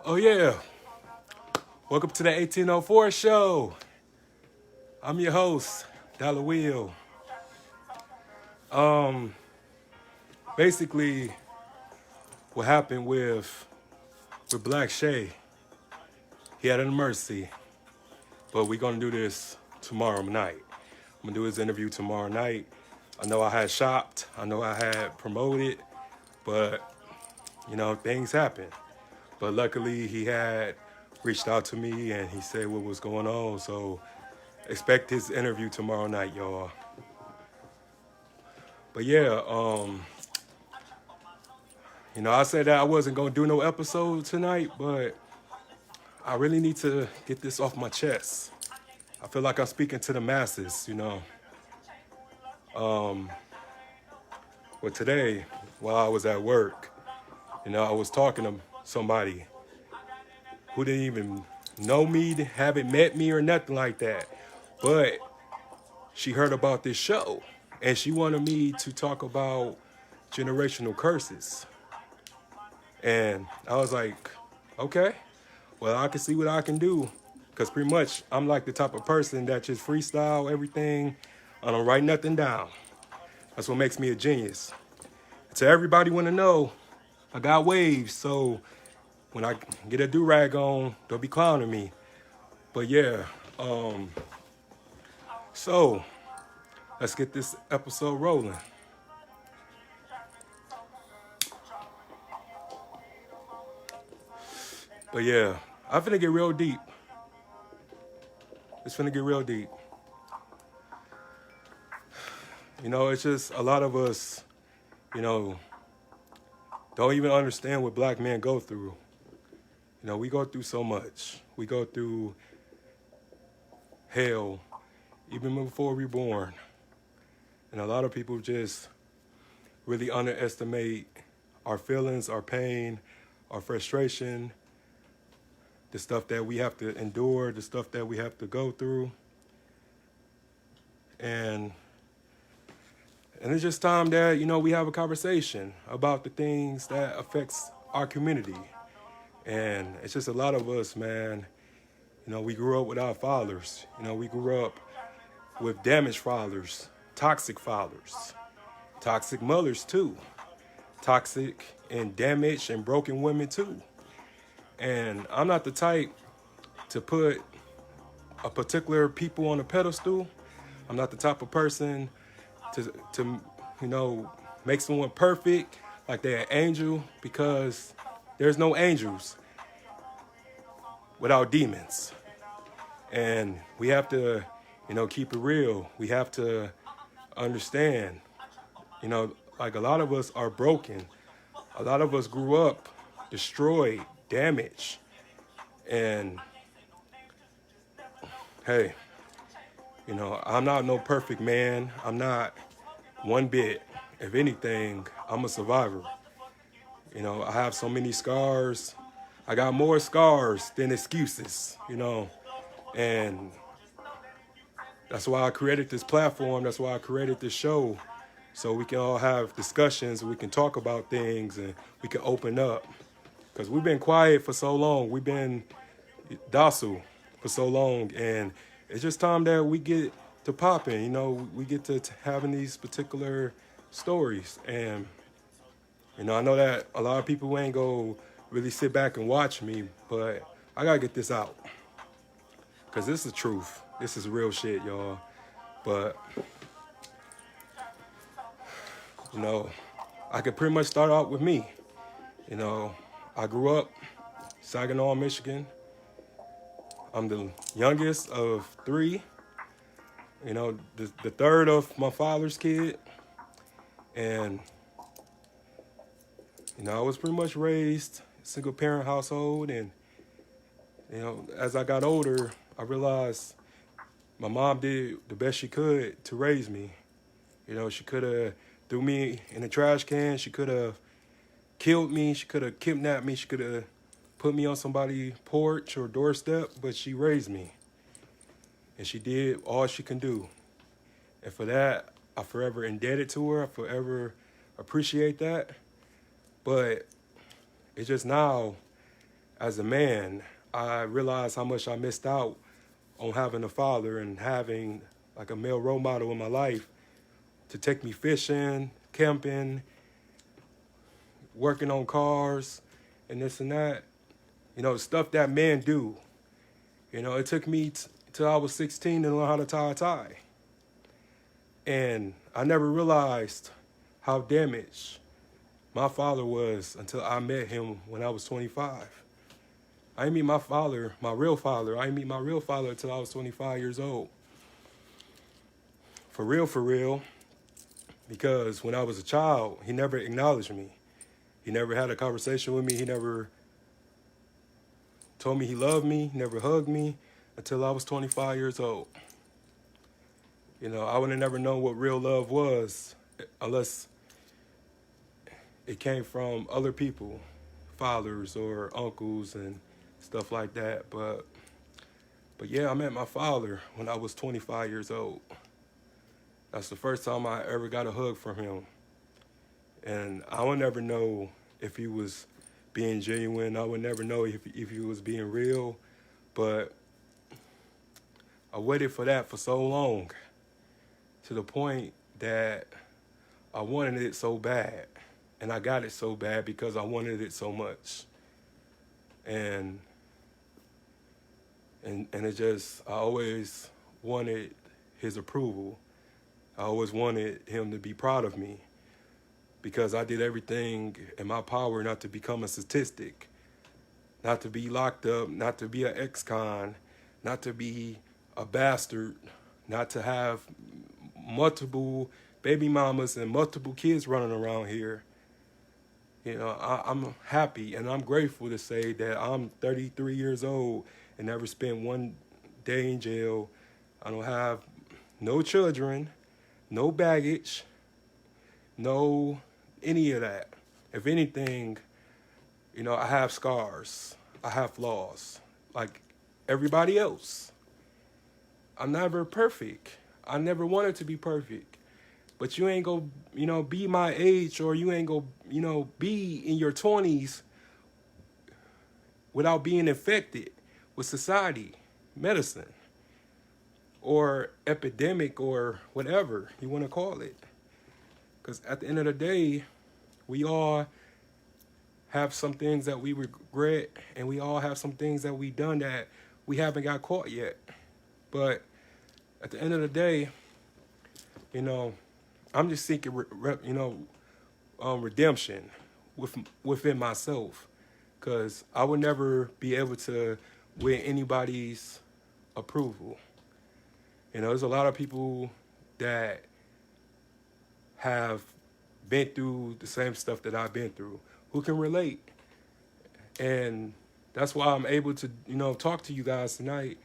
Oh yeah, welcome to the 1804 show. I'm your host, Dollar Wheel. Um, Basically, what happened with Black Shay? He had an emergency, but we're gonna do this tomorrow night. I'm gonna do his interview tomorrow night. I know I had shopped, I know I had promoted, but things happen. But luckily, he had reached out to me and he said what was going on. So expect his interview tomorrow night, y'all. But yeah, I said that I wasn't gonna do no episode tonight, but I really need to get this off my chest. I feel like I'm speaking to the masses. But today, while I was at work, I was talking to somebody who didn't even know me, haven't met me or nothing like that. But she heard about this show and she wanted me to talk about generational curses. And I was like, okay, well, I can see what I can do. Because pretty much I'm like the type of person that just freestyle everything. I don't write nothing down. That's what makes me a genius. To everybody want to know, I got waves. So when I get a do-rag on, don't be clowning me. But yeah, so let's get this episode rolling. But yeah, I'm finna get real deep. It's finna get real deep. It's just a lot of us, don't even understand what black men go through. We go through so much. We go through hell even before we're born. And a lot of people just really underestimate our feelings, our pain, our frustration, the stuff that we have to endure, the stuff that we have to go through. And it's just time that, we have a conversation about the things that affects our community. And it's just a lot of us, man, we grew up without fathers. We grew up with damaged fathers, toxic mothers too, toxic and damaged and broken women too. And I'm not the type to put a particular people on a pedestal. I'm not the type of person to make someone perfect like they're an angel, because there's no angels without demons. And we have to, keep it real. We have to understand, like a lot of us are broken. A lot of us grew up destroyed, damaged. And hey, I'm not no perfect man. I'm not one bit. If anything, I'm a survivor. I have so many scars. I got more scars than excuses, and that's why I created this platform. That's why I created this show, so we can all have discussions, we can talk about things, and we can open up. Because we've been quiet for so long. We've been docile for so long, and it's just time that we get to popping. We get to having these particular stories. And I know that a lot of people ain't go really sit back and watch me, but I gotta get this out, because this is the truth. This is real shit, y'all. But I could pretty much start out with me. I grew up Saginaw, Michigan. I'm the youngest of three. The third of my father's kid. And I was pretty much raised single parent household. And as I got older, I realized my mom did the best she could to raise me. She could have threw me in a trash can. She could have killed me. She could have kidnapped me. She could have put me on somebody's porch or doorstep, but she raised me. And she did all she can do. And for that, I'm forever indebted to her. I forever appreciate that. But it's just now as a man, I realized how much I missed out on having a father and having like a male role model in my life to take me fishing, camping, working on cars, and this and that. You know, stuff that men do. You know, it took me till I was 16 to learn how to tie a tie. And I never realized how damaged my father was until I met him when I was 25. I didn't meet my father, my real father. I didn't meet my real father until I was 25 years old. For real, because when I was a child, he never acknowledged me. He never had a conversation with me. He never told me he loved me, never hugged me until I was 25 years old. You know, I would have never known what real love was unless it came from other people, fathers or uncles and stuff like that. But yeah, I met my father when I was 25 years old. That's the first time I ever got a hug from him. And I would never know if he was being genuine. I would never know if he was being real. But I waited for that for so long, to the point that I wanted it so bad. And I got it so bad because I wanted it so much. And it just, I always wanted his approval. I always wanted him to be proud of me because I did everything in my power not to become a statistic, not to be locked up, not to be an ex-con, not to be a bastard, not to have multiple baby mamas and multiple kids running around here. You know, I'm happy and I'm grateful to say that I'm 33 years old and never spent one day in jail. I don't have no children, no baggage, no any of that. If anything, you know, I have scars. I have flaws like everybody else. I'm never perfect. I never wanted to be perfect. But you ain't gonna, you know, be my age, or you ain't gonna, you know, be in your 20s without being infected with society, medicine, or epidemic, or whatever you want to call it. Because at the end of the day, we all have some things that we regret, and we all have some things that we done that we haven't got caught yet. But at the end of the day, you know, I'm just seeking, redemption within myself, because I would never be able to win anybody's approval. You know, there's a lot of people that have been through the same stuff that I've been through who can relate. And that's why I'm able to, you know, talk to you guys tonight,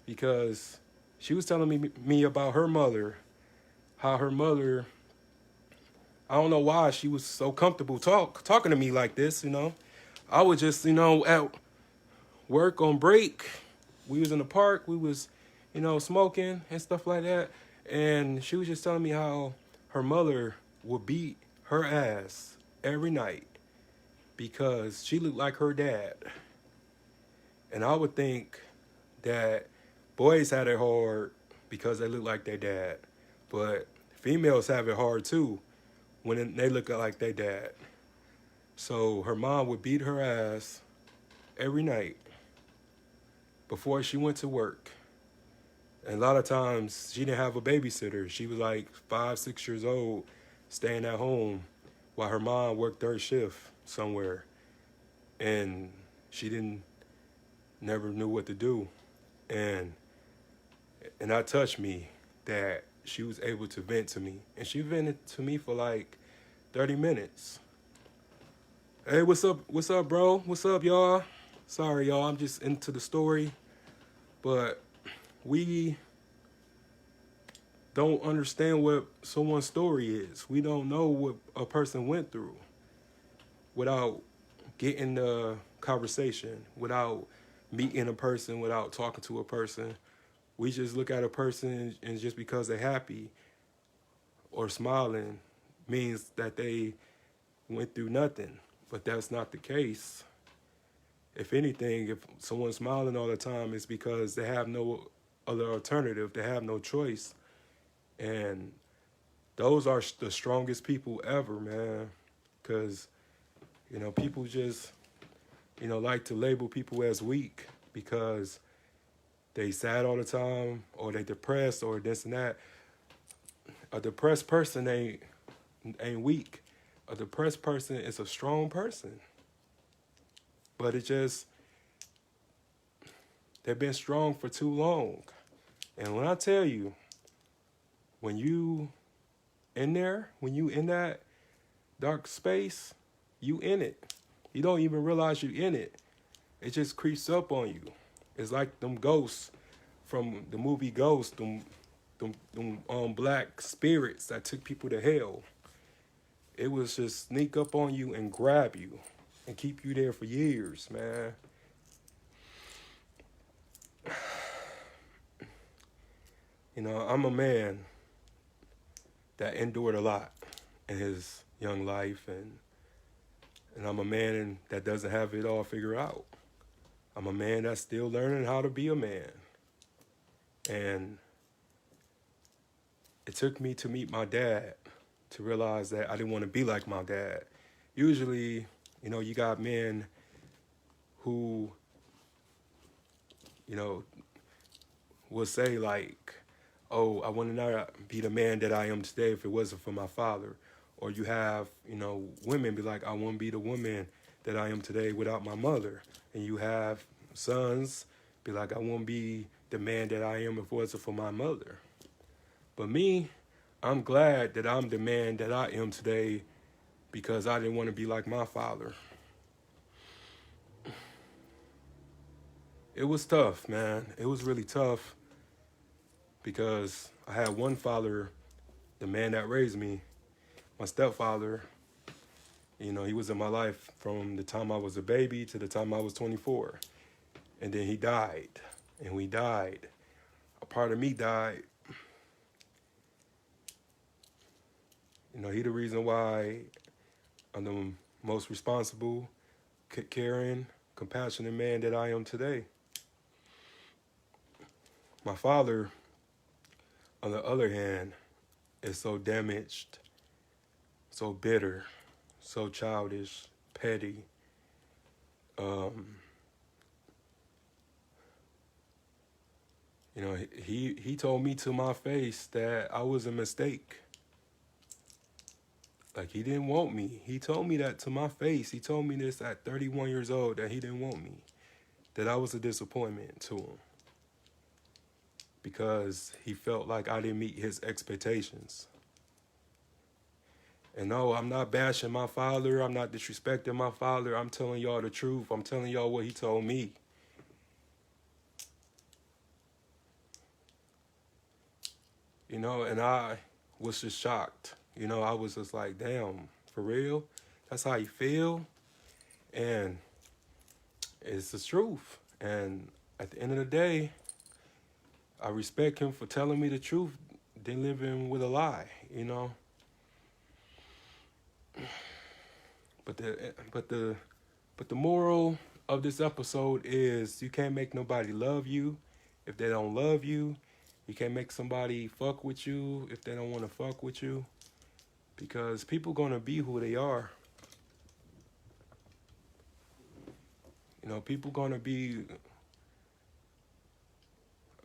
because she was telling me about her mother, how her mother, I don't know why she was so comfortable talking to me like this, you know. I was just, you know, at work on break. We was in the park. We was, you know, smoking and stuff like that. And she was just telling me how her mother would beat her ass every night because she looked like her dad. And I would think that boys had it hard because they look like their dad. But females have it hard too when they look like their dad. So her mom would beat her ass every night before she went to work. And a lot of times she didn't have a babysitter. She was like 5, 6 years old, staying at home while her mom worked third shift somewhere. And she never knew what to do. And that touched me, that she was able to vent to me. And she vented to me for like 30 minutes. Hey, what's up? What's up, bro? What's up, y'all? Sorry, y'all. I'm just into the story. But we don't understand what someone's story is. We don't know what a person went through without getting the conversation, without meeting a person, without talking to a person. We just look at a person, and just because they're happy or smiling means that they went through nothing. But that's not the case. If anything, if someone's smiling all the time, it's because they have no other alternative. They have no choice. And those are the strongest people ever, man. Because, people just, like to label people as weak because they sad all the time or they depressed or this and that. A depressed person ain't weak. A depressed person is a strong person. But it just, they've been strong for too long. And when I tell you, when you in there, when you in that dark space, you in it. You don't even realize you in it. It just creeps up on you. It's like them ghosts from the movie Ghost, them black spirits that took people to hell. It was just sneak up on you and grab you and keep you there for years, man. I'm a man that endured a lot in his young life, and I'm a man that doesn't have it all figured out. I'm a man that's still learning how to be a man. And it took me to meet my dad to realize that I didn't want to be like my dad. Usually, you got men who, will say like, oh, I would not be the man that I am today if it wasn't for my father. Or you have, women be like, I wouldn't be the woman that I am today without my mother. And you have sons be like, I won't be the man that I am if it wasn't for my mother. But me, I'm glad that I'm the man that I am today because I didn't want to be like my father. It was tough, man. It was really tough because I had one father, the man that raised me, my stepfather. He was in my life from the time I was a baby to the time I was 24. And then he died. And we died. A part of me died. He the reason why I'm the most responsible, caring, compassionate man that I am today. My father, on the other hand, is so damaged, so bitter, so childish, petty. He told me to my face that I was a mistake. Like, he didn't want me. He told me that to my face. He told me this at 31 years old, that he didn't want me. That I was a disappointment to him. Because he felt like I didn't meet his expectations. And no, I'm not bashing my father. I'm not disrespecting my father. I'm telling y'all the truth. I'm telling y'all what he told me. And I was just shocked. I was just like, damn, for real? That's how you feel? And it's the truth. And at the end of the day, I respect him for telling me the truth than living with a lie, But the moral of this episode is you can't make nobody love you if they don't love you. You can't make somebody fuck with you if they don't want to fuck with you. Because people gonna be who they are. People gonna be,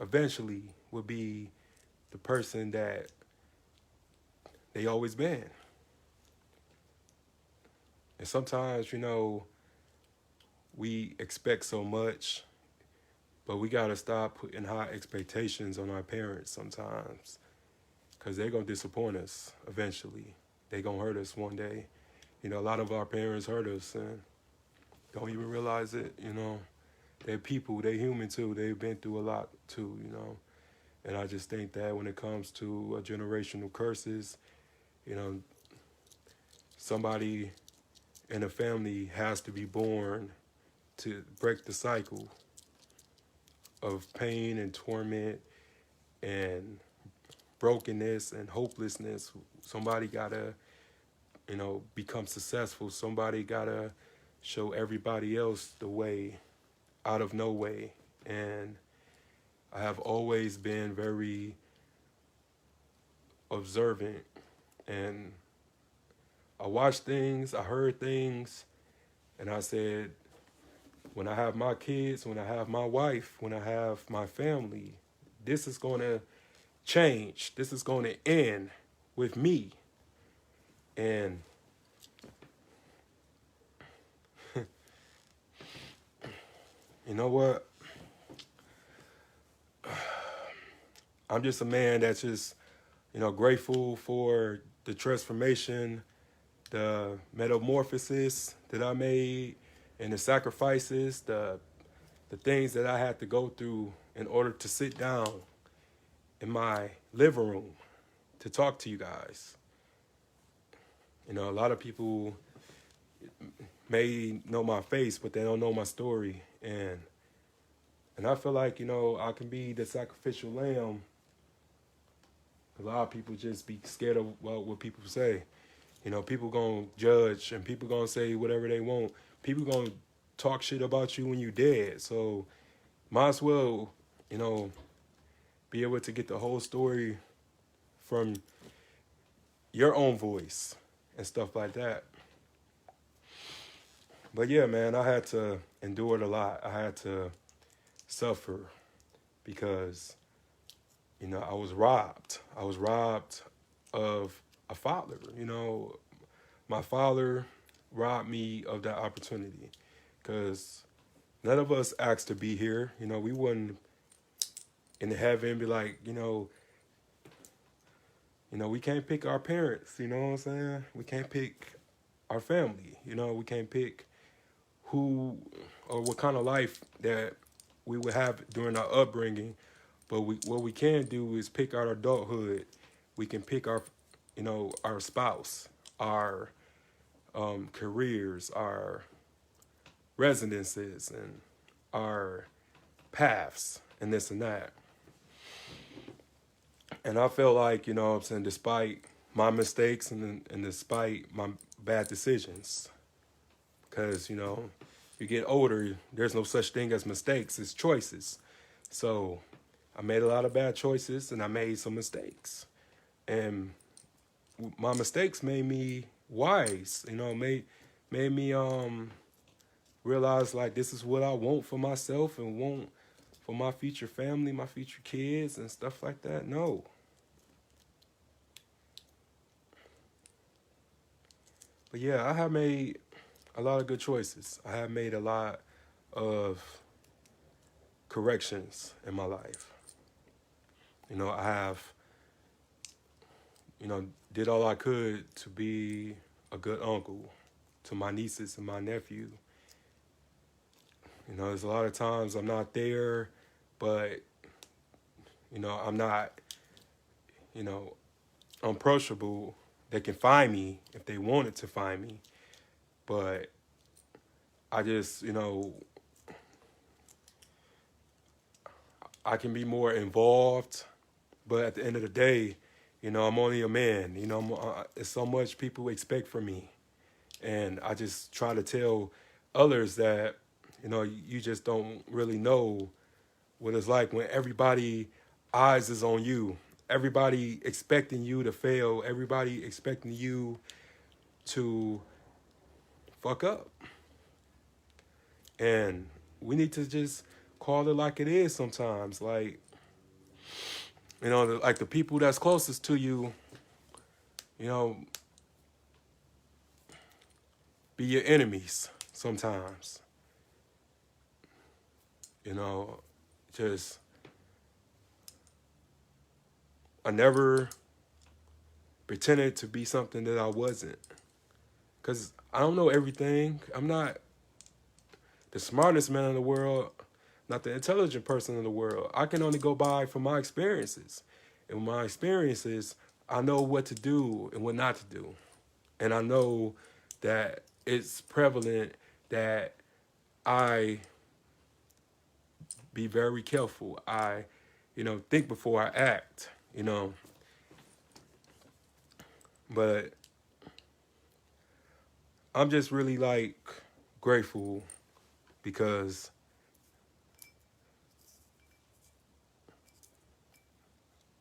eventually, will be the person that they always been. And sometimes, we expect so much, but we gotta stop putting high expectations on our parents sometimes. Because they're gonna disappoint us eventually. They gonna hurt us one day. A lot of our parents hurt us and don't even realize it, They're people, they're human too. They've been through a lot too, And I just think that when it comes to generational curses, somebody in a family has to be born to break the cycle of pain and torment and brokenness and hopelessness. Somebody gotta, become successful. Somebody gotta show everybody else the way out of no way. And I have always been very observant, and I watched things, I heard things, and I said, when I have my kids, when I have my wife, when I have my family, this is going to change. This is going to end with me. And you know what? I'm just a man that's just, grateful for the transformation, the metamorphosis that I made, and the sacrifices, the things that I had to go through in order to sit down in my living room to talk to you guys. A lot of people may know my face, but they don't know my story. And I feel like, I can be the sacrificial lamb. A lot of people just be scared of what people say. People gonna judge, and people gonna say whatever they want. People gonna talk shit about you when you dead. So might as well, be able to get the whole story from your own voice and stuff like that. But yeah, man, I had to endure it a lot. I had to suffer because, I was robbed. I was robbed of a father. My father robbed me of that opportunity because none of us asked to be here. We wouldn't in heaven be like, we can't pick our parents. You know what I'm saying? We can't pick our family. We can't pick who or what kind of life that we would have during our upbringing. But what we can do is pick our adulthood. We can pick our, our spouse, our careers, our residences, and our paths, and this and that. And I feel like, despite my mistakes and despite my bad decisions, because, you get older, there's no such thing as mistakes, it's choices. So I made a lot of bad choices, and I made some mistakes. And my mistakes made me wise, made me realize, like, this is what I want for myself and want for my future family, my future kids, and stuff like that. No. But yeah, I have made a lot of good choices. I have made a lot of corrections in my life. I have, did all I could to be a good uncle to my nieces and my nephew. There's a lot of times I'm not there, but, I'm not, unapproachable. They can find me if they wanted to find me. But I just, I can be more involved. But at the end of the day, I'm only a man. It's so much people expect from me. And I just try to tell others that, you just don't really know what it's like when everybody eyes is on you. Everybody expecting you to fail. Everybody expecting you to fuck up. And we need to just call it like it is sometimes. Like, like the people that's closest to you, be your enemies sometimes. Just, I never pretended to be something that I wasn't. Because I don't know everything. I'm not the smartest man in the world, not the intelligent person in the world. I can only go by from my experiences. And with my experiences, I know what to do and what not to do. And I know that it's prevalent that I be very careful. I, think before I act, But I'm just really like grateful because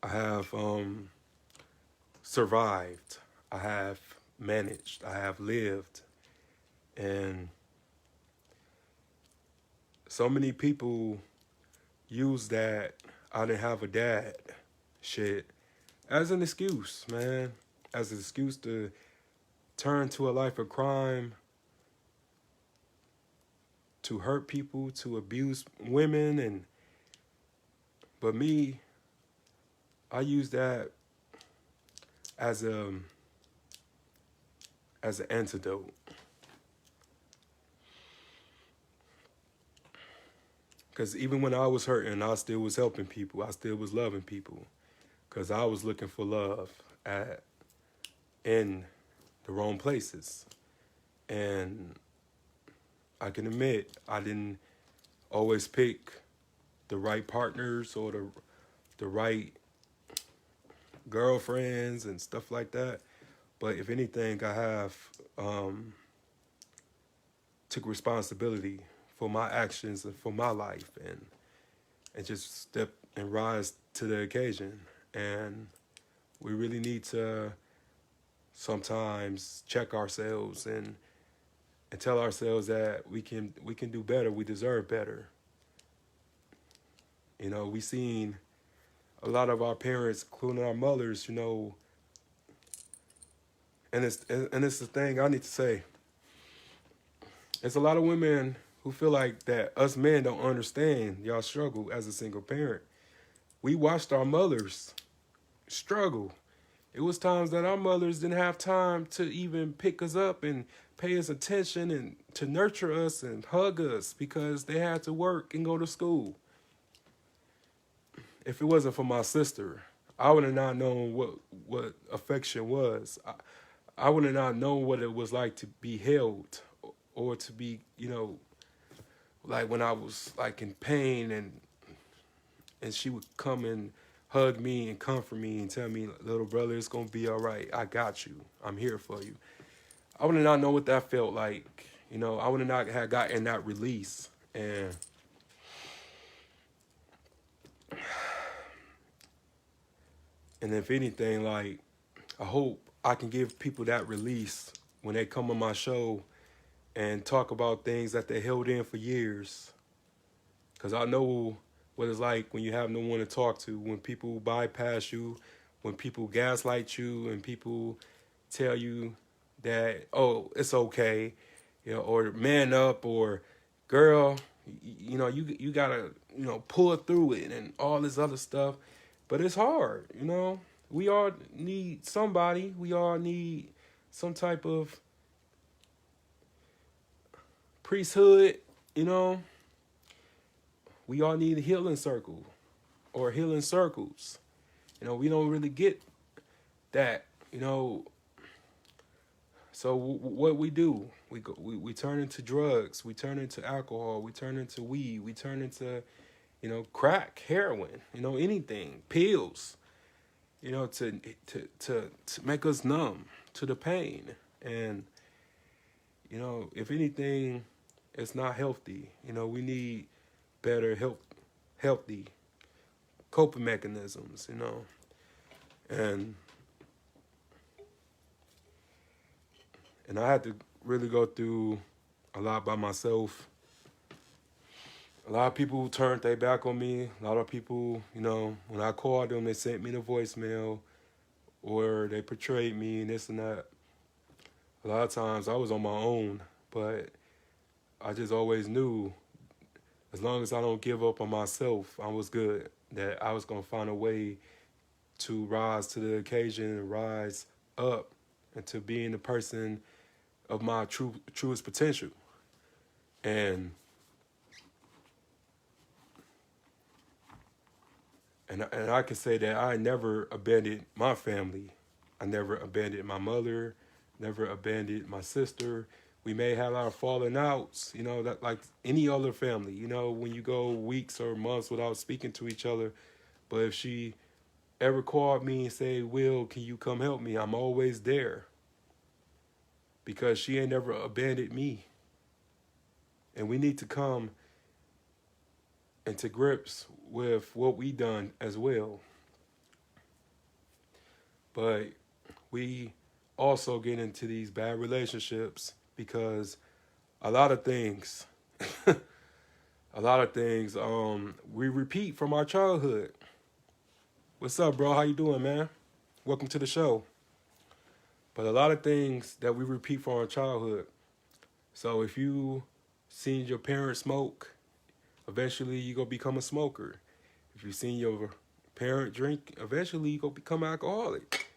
I have survived, I have managed, I have lived, and so many people use that I didn't have a dad shit as an excuse, man, as an excuse to turn to a life of crime, to hurt people, to abuse women, and but me, I use that as a as an antidote. Because even when I was hurting, I still was helping people. I still was loving people. Because I was looking for love in the wrong places. And I can admit, I didn't always pick the right partners or the right girlfriends and stuff like that. But if anything, I have took responsibility for my actions and for my life, and just step and rise to the occasion. And we really need to sometimes check ourselves and tell ourselves that we can do better. We deserve better. You know, we seen a lot of our parents, including our mothers, you know, and it's the thing I need to say. There's a lot of women who feel like that us men don't understand y'all struggle as a single parent. We watched our mothers struggle. It was times that our mothers didn't have time to even pick us up and pay us attention and to nurture us and hug us because they had to work and go to school. If it wasn't for my sister, I would have not known what affection was. I would have not known what it was like to be held or to be, you know, like when I was like in pain and she would come and hug me and comfort me and tell me, little brother, it's going to be all right. I got you. I'm here for you. I would have not known what that felt like. You know, I would have not have gotten that release. And if anything, like, I hope I can give people that release when they come on my show and talk about things that they held in for years. Because I know what it's like when you have no one to talk to, when people bypass you, when people gaslight you, and people tell you that, oh, it's okay, you know, or man up, or girl, you know, you gotta, you know, pull through it and all this other stuff. But it's hard, you know. We all need somebody. We all need some type of priesthood, you know. We all need a healing circle or healing circles. You know, we don't really get that, you know. So what we do, we turn into drugs, we turn into alcohol, we turn into weed, we turn into, you know, crack, heroin, you know, anything, pills, you know, to make us numb to the pain. And, you know, if anything, it's not healthy. You know, we need better healthy coping mechanisms, you know. And I had to really go through a lot by myself. A lot of people turned their back on me. A lot of people, you know, when I called them, they sent me the voicemail or they portrayed me and this and that. A lot of times I was on my own, but I just always knew as long as I don't give up on myself, I was good, that I was going to find a way to rise to the occasion and rise up and to being the person of my truest potential. And I can say that I never abandoned my family. I never abandoned my mother, never abandoned my sister. We may have our falling outs, you know, that like any other family, you know, when you go weeks or months without speaking to each other. But if she ever called me and say, Will, can you come help me? I'm always there. Because she ain't never abandoned me. And we need to come into grips with what we done as well. But we also get into these bad relationships because a lot of things, we repeat from our childhood. What's up, bro? How you doing, man? Welcome to the show. But a lot of things that we repeat from our childhood. So if you seen your parents smoke, eventually you gonna become a smoker. If you seen your parent drink, eventually you gonna become an alcoholic.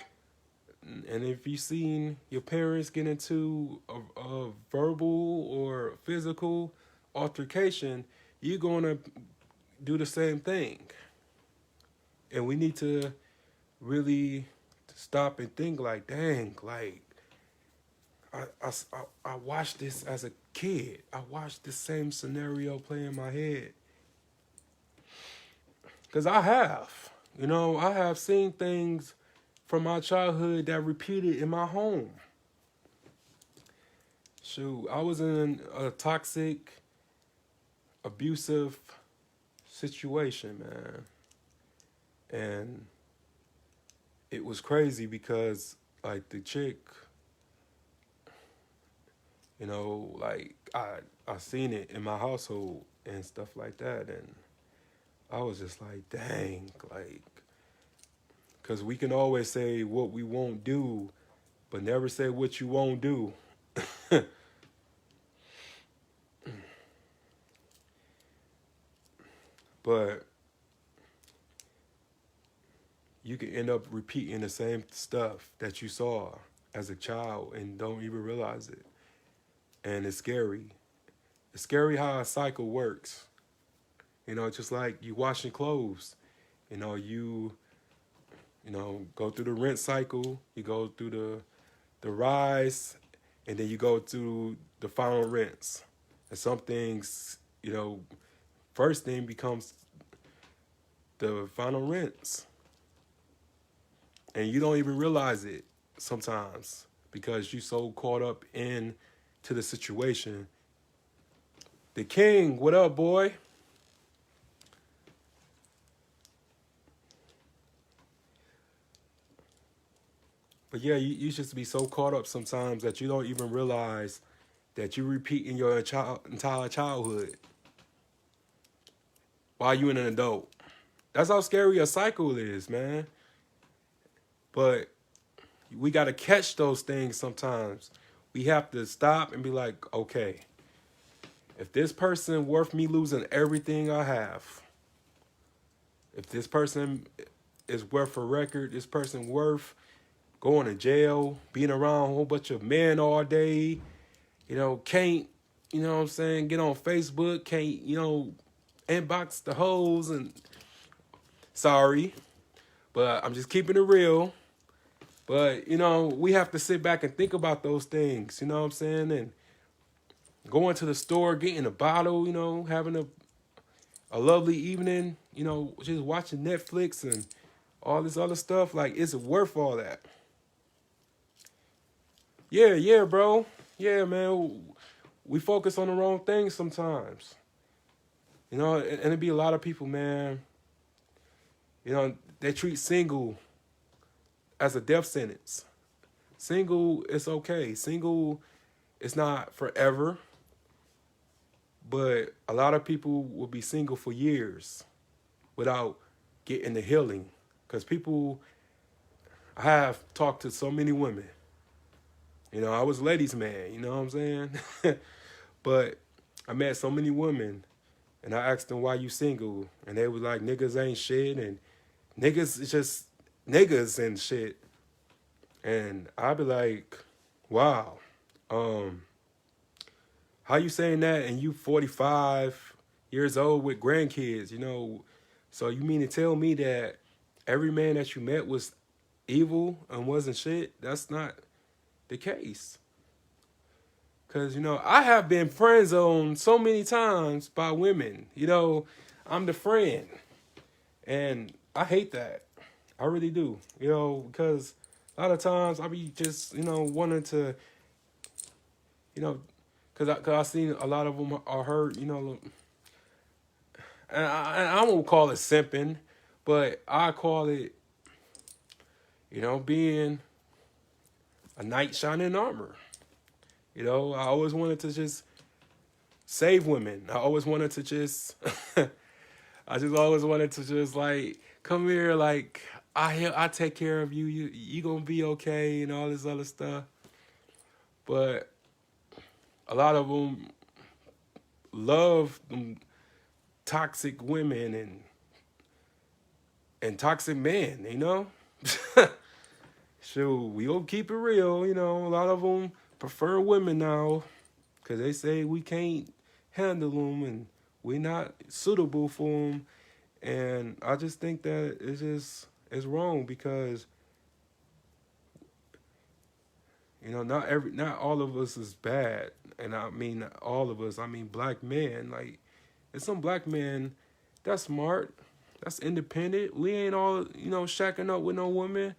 And if you seen your parents get into a verbal or physical altercation, you're gonna do the same thing. And we need to really stop and think like, dang, like I watched this as a kid. I watched the same scenario play in my head. Because I have seen things from my childhood that repeated in my home. Shoot, I was in a toxic, abusive situation, man. And it was crazy because, like, the chick, like, I seen it in my household and stuff like that. And I was just like, dang, like, because we can always say what we won't do, but never say what you won't do. But you can end up repeating the same stuff that you saw as a child and don't even realize it. And it's scary. It's scary how a cycle works. Just like you washing clothes. You go through the rinse cycle, you go through the rise, and then you go through the final rinse. And some things, first thing becomes the final rinse. And you don't even realize it sometimes because you're so caught up in to the situation. The King, what up, boy? But yeah, you just be so caught up sometimes that you don't even realize that you're repeating your entire childhood while you're an adult. That's how scary a cycle is, man. But we got to catch those things sometimes. We have to stop and be like, okay, if this person worth me losing everything I have, if this person is worth a record, this person worth going to jail, being around a whole bunch of men all day, can't, get on Facebook, can't, inbox the hoes and sorry, but I'm just keeping it real. But, we have to sit back and think about those things, you know what I'm saying? And going to the store, getting a bottle, having a lovely evening, just watching Netflix and all this other stuff. Like, it's worth all that. Yeah, bro. Yeah, man. We focus on the wrong things sometimes. And it'd be a lot of people, man, they treat single as a death sentence. Single is okay. Single is not forever. But a lot of people will be single for years without getting the healing. Because I have talked to so many women. I was ladies' man, you know what I'm saying? But I met so many women, and I asked them, why you single? And they was like, niggas ain't shit, and niggas is just niggas and shit. And I'd be like, wow, how you saying that and you 45 years old with grandkids, So you mean to tell me that every man that you met was evil and wasn't shit? That's not the case. Because, I have been friend zoned so many times by women. I'm the friend. And I hate that. I really do. Because a lot of times I be just, wanting to, cause I seen a lot of them are hurt, you know, and I won't call it simping, but I call it, you know, being a knight shining armor. You know, I always wanted to just save women. I always wanted to just, I just always wanted to just like come here, like I take care of you. You gonna be okay, and all this other stuff. But a lot of them love them toxic women and toxic men. You know, so we gonna keep it real. You know, a lot of them prefer women now because they say we can't handle them and we're not suitable for them. And I just think that it's wrong because you know not all of us is bad, and I mean not all of us. I mean black men. Like there's some black men that's smart, that's independent. We ain't all you know shacking up with no woman.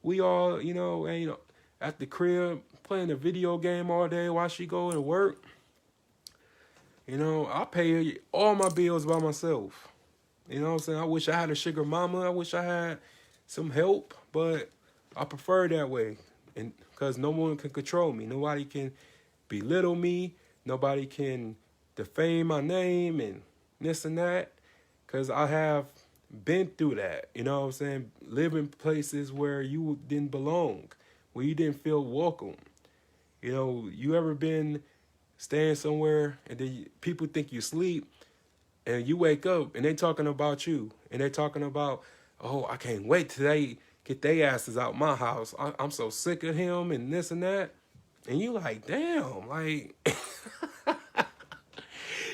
We all you know ain't at the crib playing a video game all day while she go to work. You know I pay all my bills by myself. You know what I'm saying? I wish I had a sugar mama. I wish I had some help, but I prefer that way. And because no one can control me. Nobody can belittle me. Nobody can defame my name and this and that. Because I have been through that. You know what I'm saying? Living places where you didn't belong. Where you didn't feel welcome. You know, you ever been staying somewhere and then people think you sleep and you wake up and they talking about you. And they talking about, oh, I can't wait till they get their asses out my house. I'm so sick of him and this and that. And you like, damn, like,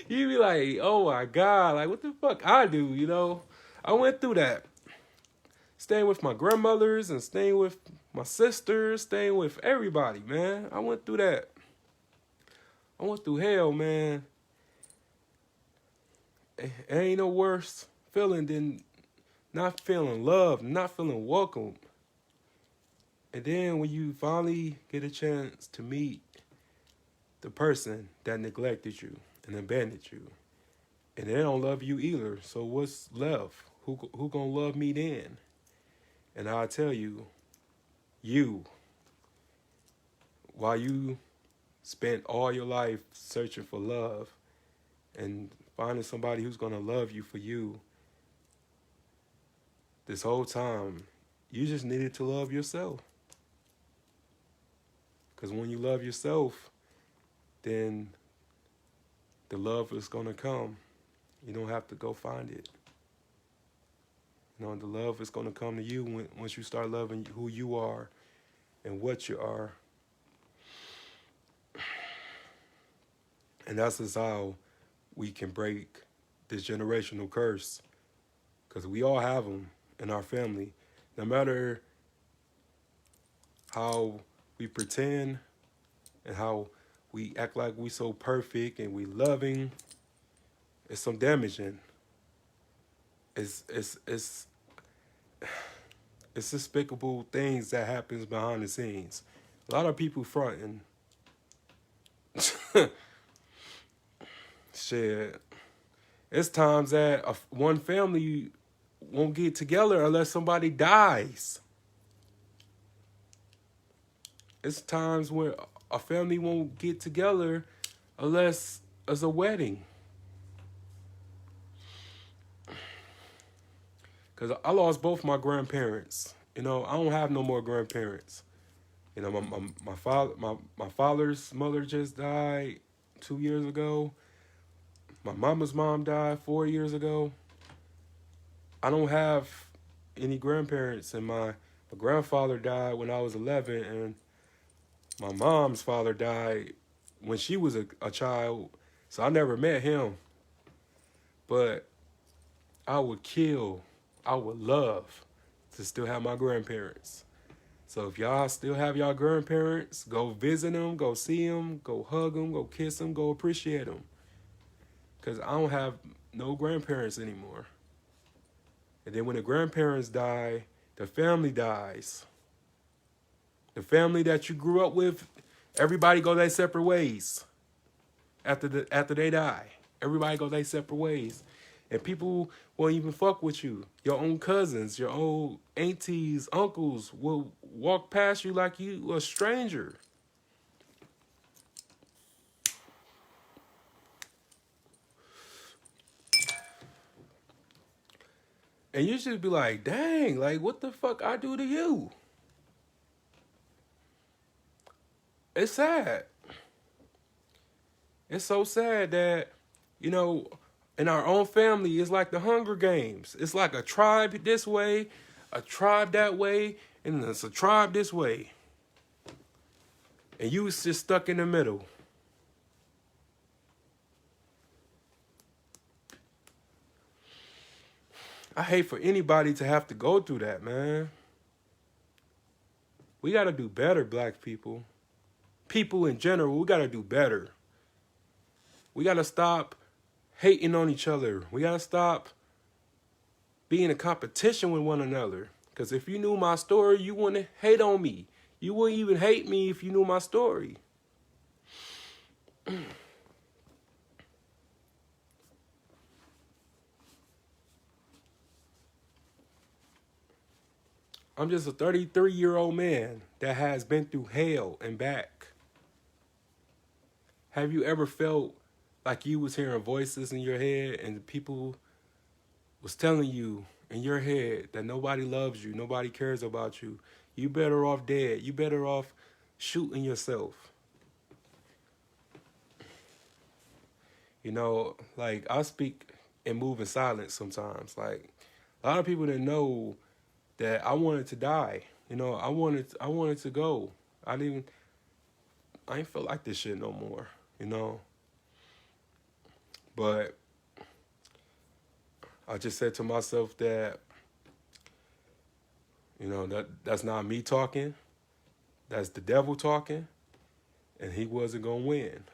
you be like, oh my God, like what the fuck I do, you know? I went through that. Staying with my grandmothers and staying with my sisters, staying with everybody, man. I went through that. I went through hell, man. It ain't no worse feeling than not feeling loved, not feeling welcome. And then when you finally get a chance to meet the person that neglected you and abandoned you, and they don't love you either, so what's left? Who gonna love me then? And I'll tell you, while you spent all your life searching for love and finding somebody who's gonna love you for you, this whole time, you just needed to love yourself. Because when you love yourself, then the love is going to come. You don't have to go find it. You know, the love is going to come to you once you start loving who you are and what you are. And that's just how we can break this generational curse. Because we all have them in our family. No matter how we pretend and how we act like we so perfect and we loving, it's some damaging. It's despicable things that happens behind the scenes. A lot of people fronting. Shit. It's times that one family won't get together unless somebody dies. It's times where a family won't get together unless it's a wedding. Because I lost both my grandparents. You know, I don't have no more grandparents. You know, my father's mother just died 2 years ago. My mama's mom died 4 years ago. I don't have any grandparents, and my grandfather died when I was 11, and my mom's father died when she was a child, so I never met him. But I would love to still have my grandparents. So if y'all still have y'all grandparents, go visit them, go see them, go hug them, go kiss them, go appreciate them. Because I don't have no grandparents anymore. And then when the grandparents die, the family dies. The family that you grew up with, everybody go their separate ways. after they die. Everybody go their separate ways. And people won't even fuck with you. Your own cousins, your own aunties, uncles will walk past you like you a stranger. And you should be like, dang, like what the fuck I do to you? It's sad. It's so sad that, you know, in our own family, it's like the Hunger Games. It's like a tribe this way, a tribe that way, and it's a tribe this way. And you was just stuck in the middle. I hate for anybody to have to go through that, man. We got to do better, black people. People in general, we got to do better. We got to stop hating on each other. We got to stop being in competition with one another. Because if you knew my story, you wouldn't hate on me. You wouldn't even hate me if you knew my story. I'm just a 33-year-old man that has been through hell and back. Have you ever felt like you was hearing voices in your head and people was telling you in your head that nobody loves you, nobody cares about you, you better off dead, you better off shooting yourself? You know, like I speak and move in silence sometimes. Like a lot of people didn't know that I wanted to die. You know, I wanted to go. I ain't feel like this shit no more, you know. But I just said to myself that, you know, that's not me talking. That's the devil talking. And he wasn't going to win.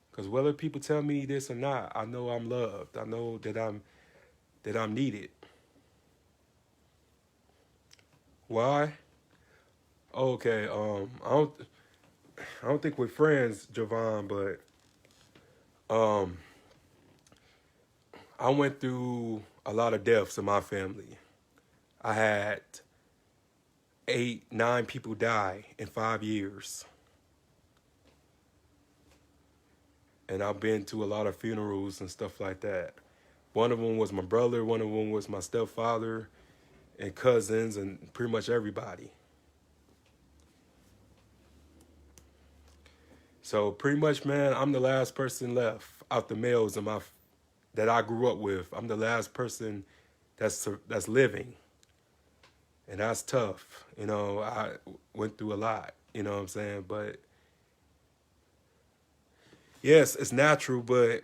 Because whether people tell me this or not, I know I'm loved. I know that I'm needed. Why? Okay, I don't think we're friends, Javon, but I went through a lot of deaths in my family. I had 8, 9 people die in 5 years. And I've been to a lot of funerals and stuff like that. One of them was my brother, one of them was my stepfather and cousins and pretty much everybody. So pretty much, man, I'm the last person left out the males that I grew up with. I'm the last person that's living. And that's tough. You know, I went through a lot, you know what I'm saying? But yes, it's natural, but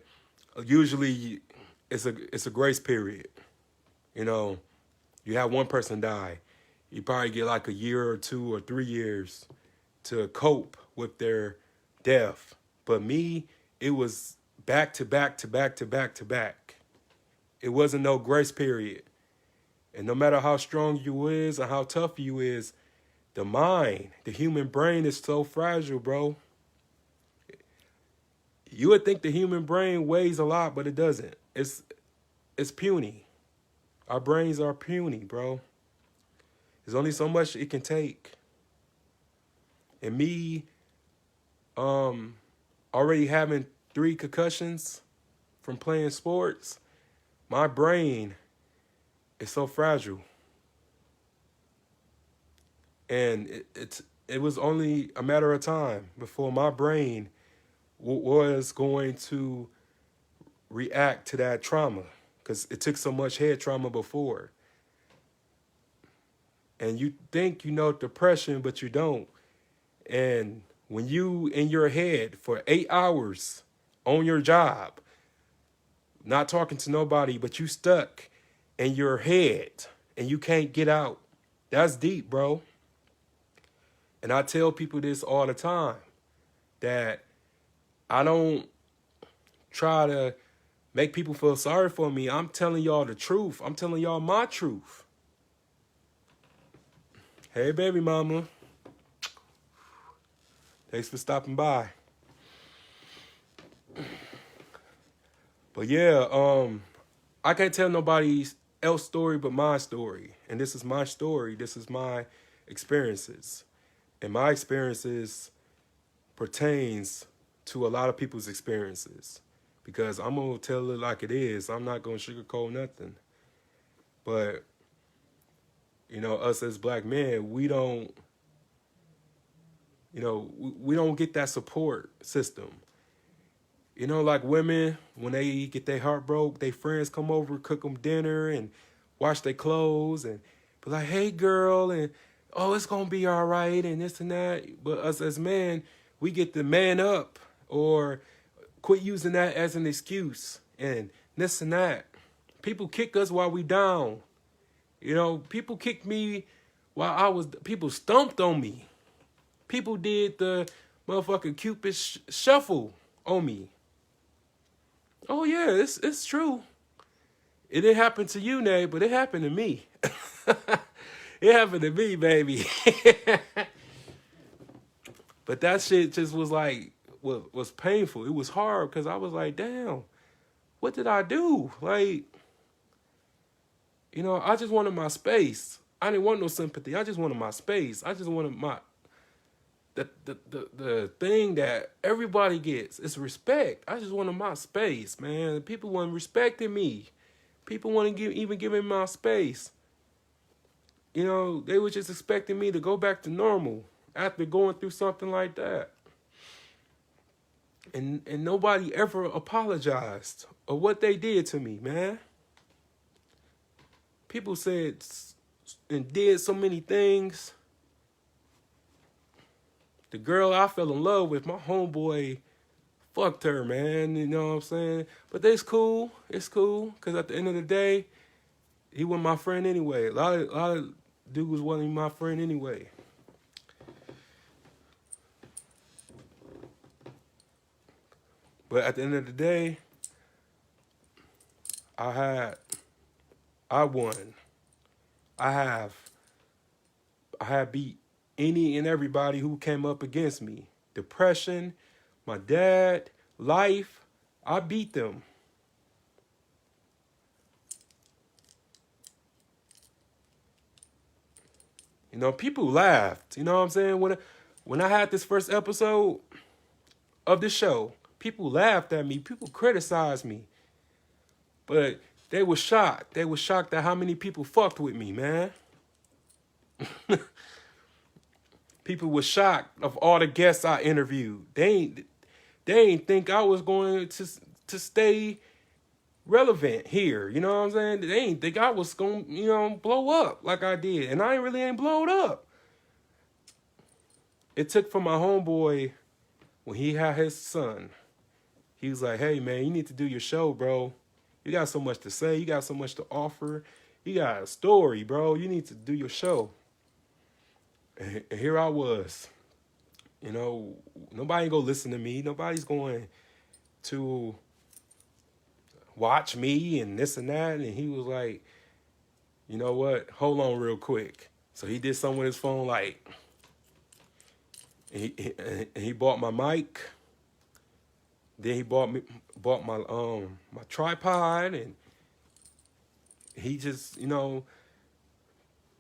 usually it's a grace period. You know, you have one person die. You probably get like a year or 2 or 3 years to cope with their death. But me, it was back to back to back to back to back. It wasn't no grace period. And no matter how strong you is or how tough you is, the mind, the human brain is so fragile, bro. You would think the human brain weighs a lot, but it doesn't. It's puny. Our brains are puny, bro. There's only so much it can take. And me, already having 3 concussions from playing sports, my brain is so fragile. And it was only a matter of time before my brain was going to react to that trauma, because it took so much head trauma before. And you think you know depression, but you don't. And when you in your head for 8 hours on your job, not talking to nobody, but you stuck in your head and you can't get out, that's deep, bro. And I tell people this all the time, that I don't try to make people feel sorry for me. I'm telling y'all the truth. I'm telling y'all my truth. Hey, baby mama. Thanks for stopping by. But yeah, I can't tell nobody else story but my story. And this is my story. This is my experiences. And my experiences pertains to a lot of people's experiences. Because I'm going to tell it like it is. I'm not going to sugarcoat nothing. But, you know, us as black men, we don't, you know, we don't get that support system. You know, like women, when they get their heart broke, their friends come over, cook them dinner, and wash their clothes, and be like, hey, girl, and, oh, it's going to be all right, and this and that. But us as men, we get to man up or quit using that as an excuse and this and that. People kick us while we down. You know, people kicked me while people stomped on me. People did the motherfucking Cupid shuffle on me. Oh yeah, it's true. It didn't happen to you, Nay, but it happened to me. It happened to me, baby. But that shit just was like, was painful. It was hard because I was like, damn, what did I do? Like, you know, I just wanted my space. I didn't want no sympathy. I just wanted my space. I just wanted the thing that everybody gets is respect. I just wanted my space, man. People weren't respecting me. People weren't even giving me my space. You know, they were just expecting me to go back to normal after going through something like that. And nobody ever apologized or what they did to me, man. People said and did so many things. The girl I fell in love with, my homeboy, fucked her, man. You know what I'm saying? But it's cool. It's cool. Because at the end of the day, he wasn't my friend anyway. A lot of dudes wasn't my friend anyway. But at the end of the day, I won. I have beat any and everybody who came up against me. Depression, my dad, life, I beat them. You know, people laughed. You know what I'm saying? When I had this first episode of the show, people laughed at me. People criticized me. But they were shocked. They were shocked at how many people fucked with me, man. People were shocked of all the guests I interviewed. They ain't think I was going to stay relevant here. You know what I'm saying? They ain't think I was going to, you know, blow up like I did. And I really ain't blowed up. It took for my homeboy when he had his son. He was like, hey, man, you need to do your show, bro. You got so much to say. You got so much to offer. You got a story, bro. You need to do your show. And here I was. You know, nobody ain't gonna listen to me. Nobody's going to watch me and this and that. And he was like, you know what? Hold on real quick. So he did something with his phone, like, and he bought my mic. Then he bought my my tripod, and he just, you know,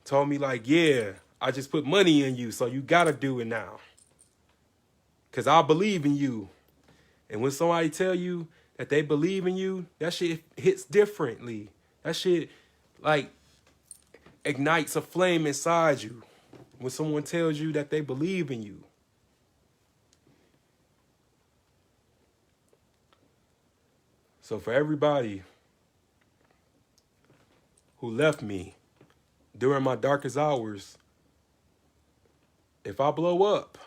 told me like, yeah, I just put money in you, so you gotta do it now. Cause I believe in you. And when somebody tell you that they believe in you, that shit hits differently. That shit like ignites a flame inside you. When someone tells you that they believe in you. So for everybody who left me during my darkest hours, if I blow up,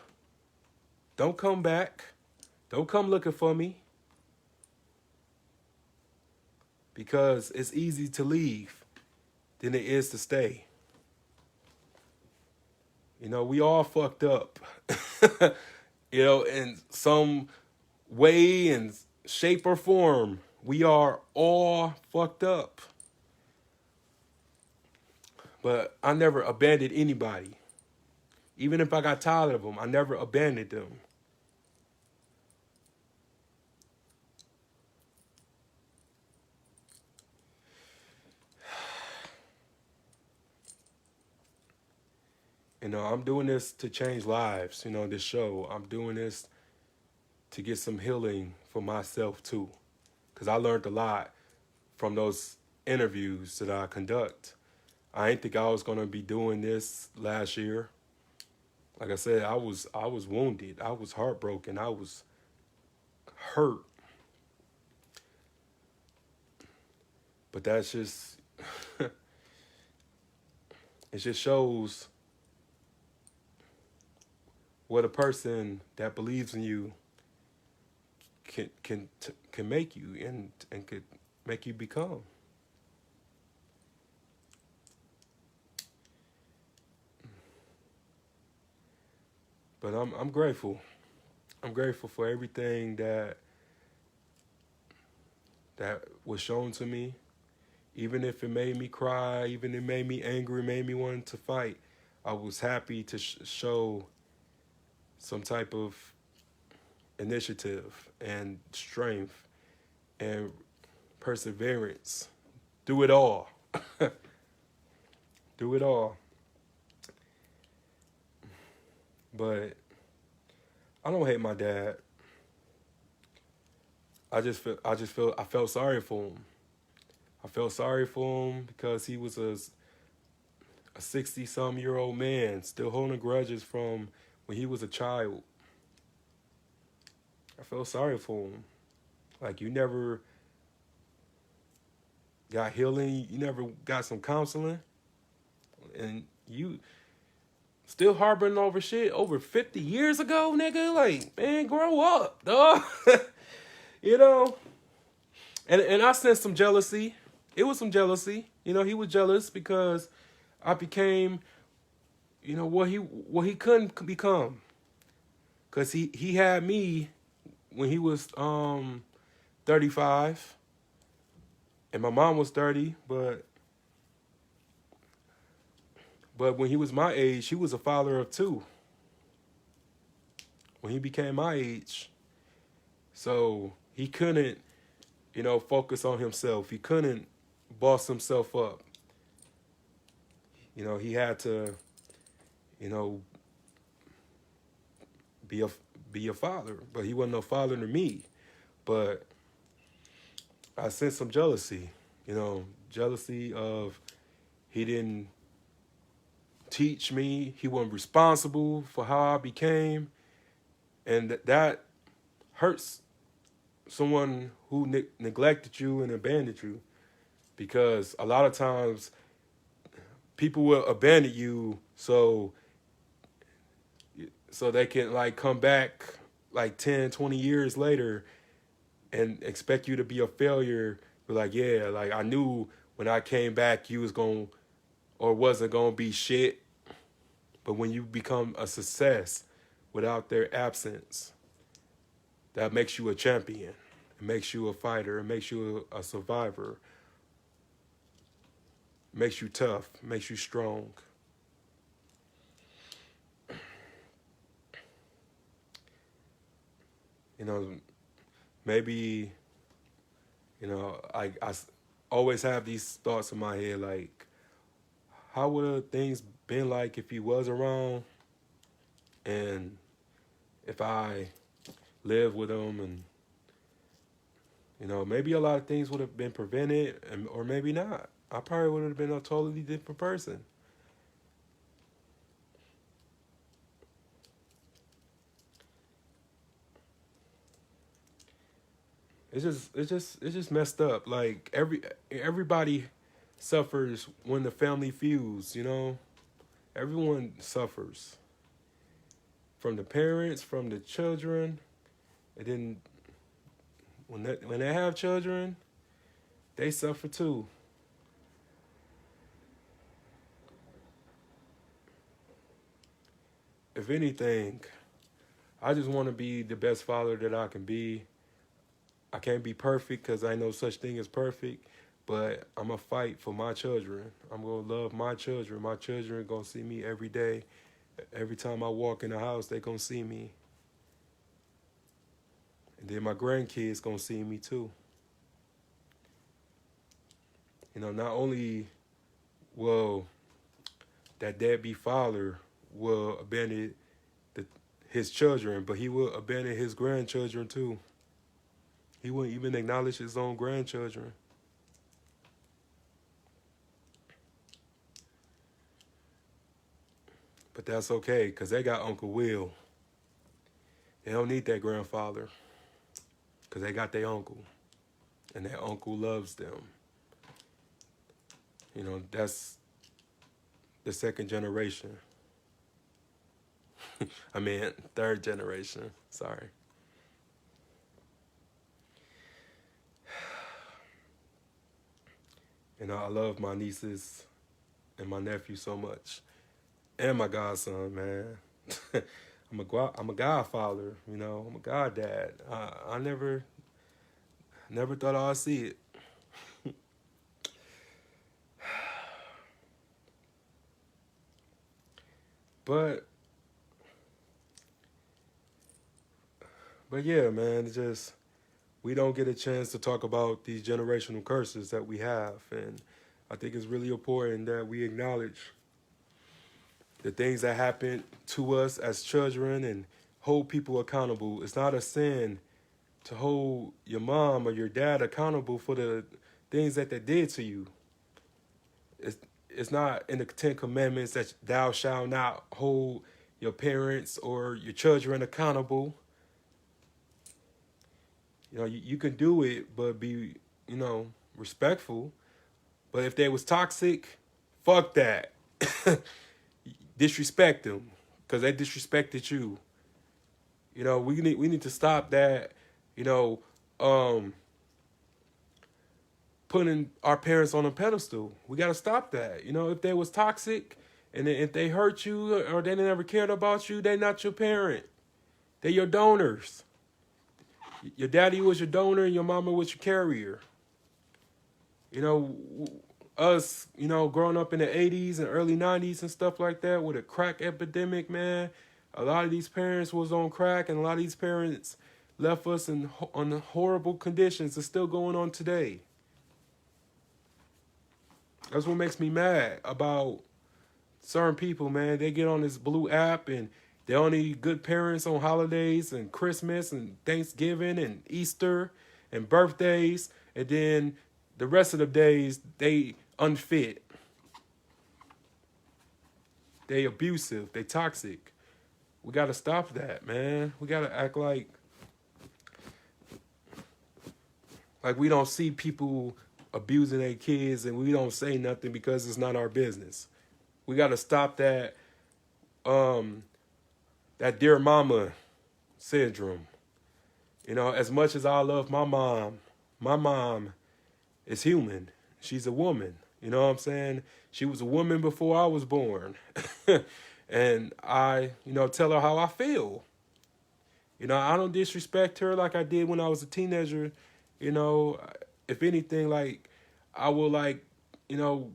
don't come back. Don't come looking for me. Because it's easy to leave than it is to stay. You know, we all fucked up. You know, in some way and shape or form, we are all fucked up. But I never abandoned anybody. Even if I got tired of them, I never abandoned them. I'm doing this to change lives. This show. I'm doing this to get some healing for myself too, because I learned a lot from those interviews that I conduct. I didn't think I was gonna be doing this last year. Like I said, I was wounded. I was heartbroken. I was hurt. But that's just it just shows what a person that believes in you can make you and could make you become. But I'm grateful. I'm grateful for everything that was shown to me. Even if it made me cry, even if it made me angry, made me want to fight, I was happy to show some type of initiative and strength and perseverance. Do it all. Do it all. But I don't hate my dad. I felt sorry for him. I felt sorry for him because he was a 60-some-year-old man still holding grudges from when he was a child. I felt sorry for him. Like, you never got healing, you never got some counseling, and you still harboring over shit over 50 years ago, nigga. Like, man, grow up, dog. you know? And I sensed some jealousy. It was some jealousy. He was jealous because I became, what he couldn't become. Cause he had me when he was 35, and my mom was 30, but when he was my age, he was a father of two. When he became my age, so he couldn't, focus on himself. He couldn't boss himself up. He had to, be a father, but he wasn't no father to me. But I sensed some jealousy, jealousy of he didn't teach me, he wasn't responsible for how I became, and that hurts someone who neglected you and abandoned you, because a lot of times people will abandon you so they can like come back like 10, 20 years later and expect you to be a failure. But like, yeah, like I knew when I came back you was going or wasn't going to be shit. But when you become a success without their absence, that makes you a champion. It makes you a fighter. It makes you a survivor. It makes you tough. It makes you strong. Maybe, I always have these thoughts in my head, like, how would have things been like if he was around, and if I lived with him, and, maybe a lot of things would have been prevented, or maybe not. I probably would have been a totally different person. It's just messed up. Like everybody suffers when the family feuds. Everyone suffers, from the parents, from the children, and then when they have children, they suffer too. If anything, I just want to be the best father that I can be. I can't be perfect because I know such thing as perfect, but I'm going to fight for my children. I'm going to love my children. My children are going to see me every day. Every time I walk in the house, they're going to see me. And then my grandkids going to see me too. Not only will that deadbeat father will abandon his children, but he will abandon his grandchildren too. He wouldn't even acknowledge his own grandchildren. But that's okay, because they got Uncle Will. They don't need that grandfather, because they got their uncle. And their uncle loves them. You know, that's the second generation. I mean, third generation. Sorry. You know, I love my nieces and my nephew so much. And my godson, man. I'm a godfather, you know. I'm a goddad. I never thought I'd see it. But yeah, man, it's just we don't get a chance to talk about these generational curses that we have, and I think it's really important that we acknowledge the things that happen to us as children and hold people accountable. It's not a sin to hold your mom or your dad accountable for the things that they did to you. It's not in the Ten Commandments that thou shalt not hold your parents or your children accountable. You know, you can do it, but be, you know, respectful. But if they was toxic, fuck that. Disrespect them, because they disrespected you. You know, we need to stop that. You know, putting our parents on a pedestal. We got to stop that. You know, if they was toxic and if they hurt you or they never cared about you, they're not your parent. They're your donors. Your daddy was your donor and your mama was your carrier. You know, us, you know, growing up in the 80s and early 90s and stuff like that with a crack epidemic, man, a lot of these parents was on crack and a lot of these parents left us on horrible conditions. It's still going on today. That's what makes me mad about certain people, man. They get on this blue app and they only good parents on holidays and Christmas and Thanksgiving and Easter and birthdays. And then the rest of the days, they unfit. They abusive. They toxic. We got to stop that, man. We got to act like we don't see people abusing their kids and we don't say nothing because it's not our business. We got to stop that that dear mama syndrome. You know, as much as I love my mom is human. She's a woman. You know what I'm saying? She was a woman before I was born. And I, you know, tell her how I feel. You know, I don't disrespect her like I did when I was a teenager. You know, if anything, like, I will, like, you know,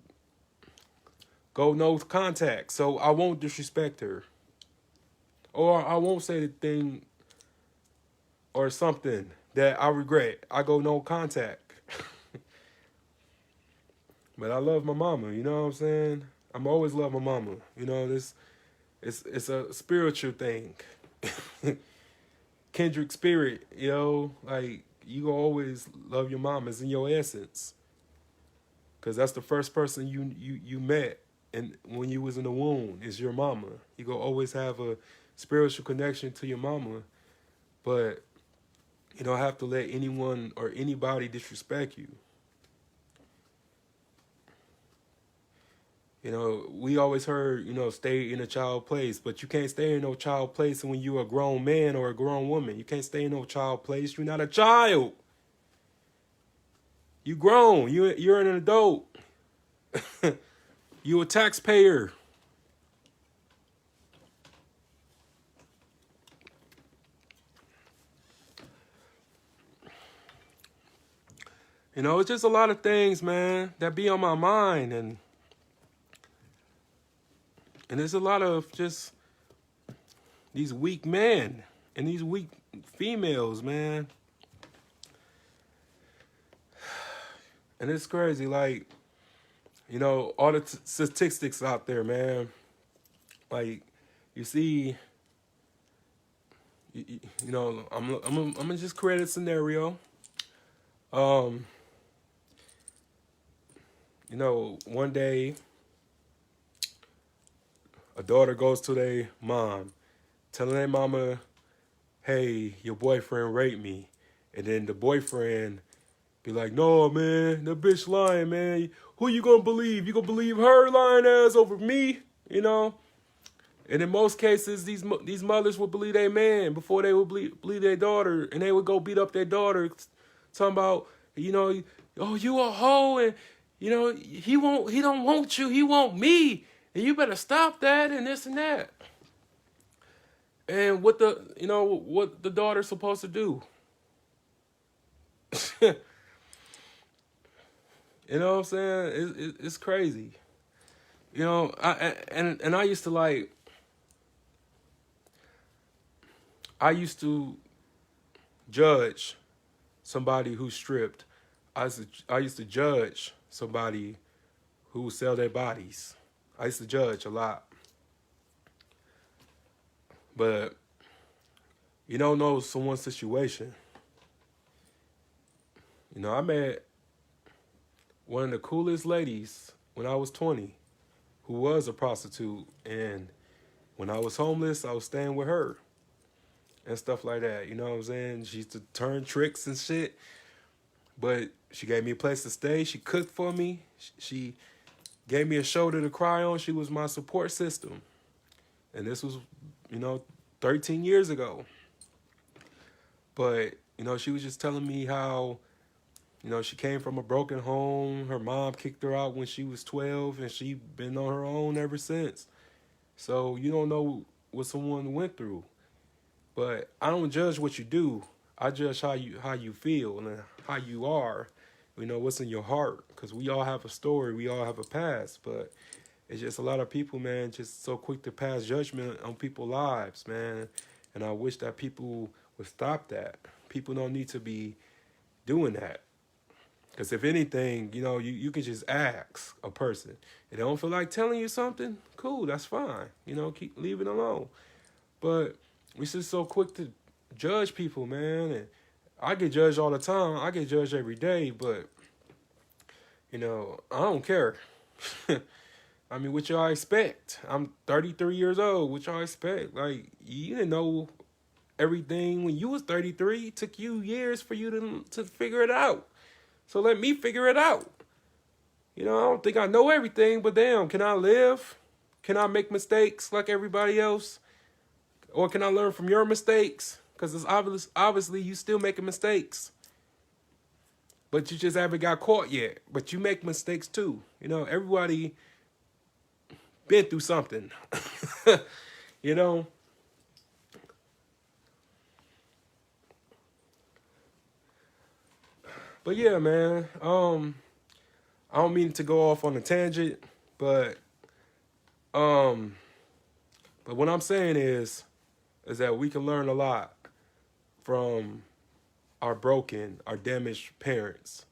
go no contact. So I won't disrespect her. Or I won't say the thing or something that I regret. I go no contact. But I love my mama, you know what I'm saying? I'm always love my mama. You know, it's a spiritual thing. Kindred spirit, you know, like, you always love your mom. It's in your essence. Because that's the first person you met and when you was in the womb is your mama. You gonna always have a spiritual connection to your mama. But you don't have to let anyone or anybody disrespect you. You know, we always heard, you know, stay in a child place, but you can't stay in no child place when you're a grown man or a grown woman. You can't stay in no child place. You're not a child. You grown. You're an adult. You a taxpayer. You know, it's just a lot of things, man, that be on my mind, and there's a lot of just these weak men and these weak females, man. And it's crazy, like, you know, all the statistics out there, man. Like, you see, you know, I'm gonna just create a scenario. Um, you know, one day a daughter goes to their mom, telling their mama, "Hey, your boyfriend raped me," and then the boyfriend be like, "No, man, that bitch lying, man. Who you gonna believe? You gonna believe her lying ass over me?" You know. And in most cases, these mothers would believe their man before they would believe their daughter, and they would go beat up their daughter, talking about, you know, oh, you a hoe, and you know he don't want you, he want me, and you better stop that, and this and that. And what the daughter's supposed to do? You know what I'm saying? It's crazy. You know, I used to judge somebody who stripped. I used to judge somebody who sell their bodies. I used to judge a lot. But you don't know someone's situation. You know, I met one of the coolest ladies when I was 20 who was a prostitute, and when I was homeless, I was staying with her and stuff like that. You know what I'm saying? She used to turn tricks and shit, but she gave me a place to stay. She cooked for me. She gave me a shoulder to cry on. She was my support system. And this was, 13 years ago. But, she was just telling me how, she came from a broken home. Her mom kicked her out when she was 12, and she been on her own ever since. So you don't know what someone went through. But I don't judge what you do. I judge how you feel and how you are. What's in your heart. Because we all have a story. We all have a past. But it's just a lot of people, man, just so quick to pass judgment on people's lives, man. And I wish that people would stop that. People don't need to be doing that. Because if anything, you can just ask a person. If they don't feel like telling you something, cool, that's fine. Leave it alone. But we're just so quick to judge people, man. And I get judged all the time. I get judged every day, but, I don't care. I mean, what y'all expect? I'm 33 years old. What y'all expect? Like, you didn't know everything when you was 33. It took you years for you to figure it out. So let me figure it out. I don't think I know everything, but damn, can I live? Can I make mistakes like everybody else? Or can I learn from your mistakes? Because it's obviously you still making mistakes. But you just haven't got caught yet. But you make mistakes too. Everybody been through something. But yeah, man. I don't mean to go off on a tangent, but what I'm saying is that we can learn a lot from our damaged parents.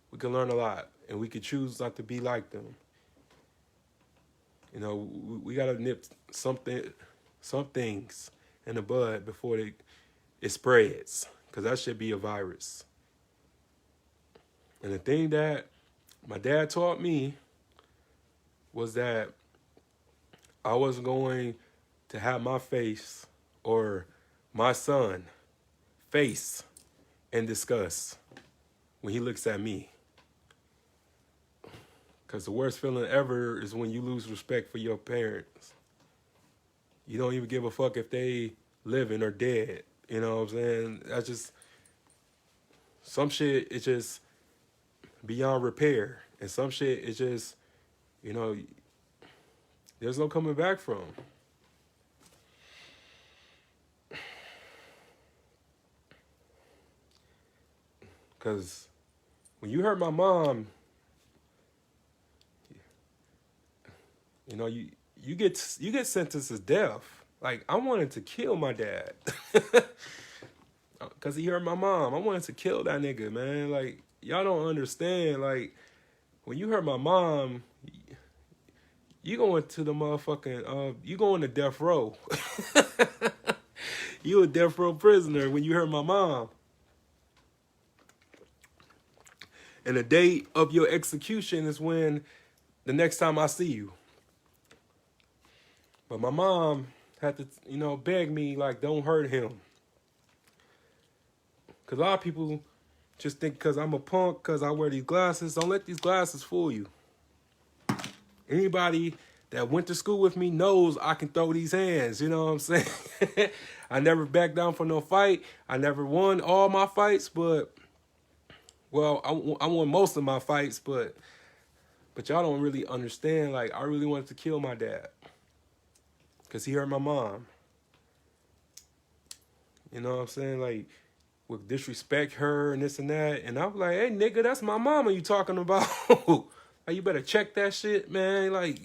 We can learn a lot, and we can choose not to be like them. We gotta nip some things in the bud before it spreads, because that should be a virus. And the thing that my dad taught me was that I wasn't going to have my face or my son face in disgust when he looks at me. Because the worst feeling ever is when you lose respect for your parents. You don't even give a fuck if they living or dead. You know what I'm saying? That's just, some shit is just beyond repair. And some shit is just, there's no coming back from. Because when you hurt my mom, you get sentenced to death. Like, I wanted to kill my dad. Because he hurt my mom. I wanted to kill that nigga, man. Like, y'all don't understand. Like, when you hurt my mom, You going to the motherfucking you going to death row. You a death row prisoner when you hurt my mom. And the date of your execution is when the next time I see you. But my mom had to, beg me, like, don't hurt him. Because a lot of people just think because I'm a punk, because I wear these glasses, don't let these glasses fool you. Anybody that went to school with me knows I can throw these hands, you know what I'm saying? I never backed down for no fight. I never won all my fights, but, well, I won most of my fights, but y'all don't really understand. Like, I really wanted to kill my dad because he hurt my mom. You know what I'm saying? Like, would disrespect her and this and that. And I was like, hey, nigga, that's my mama you talking about. Like, you better check that shit, man. Like,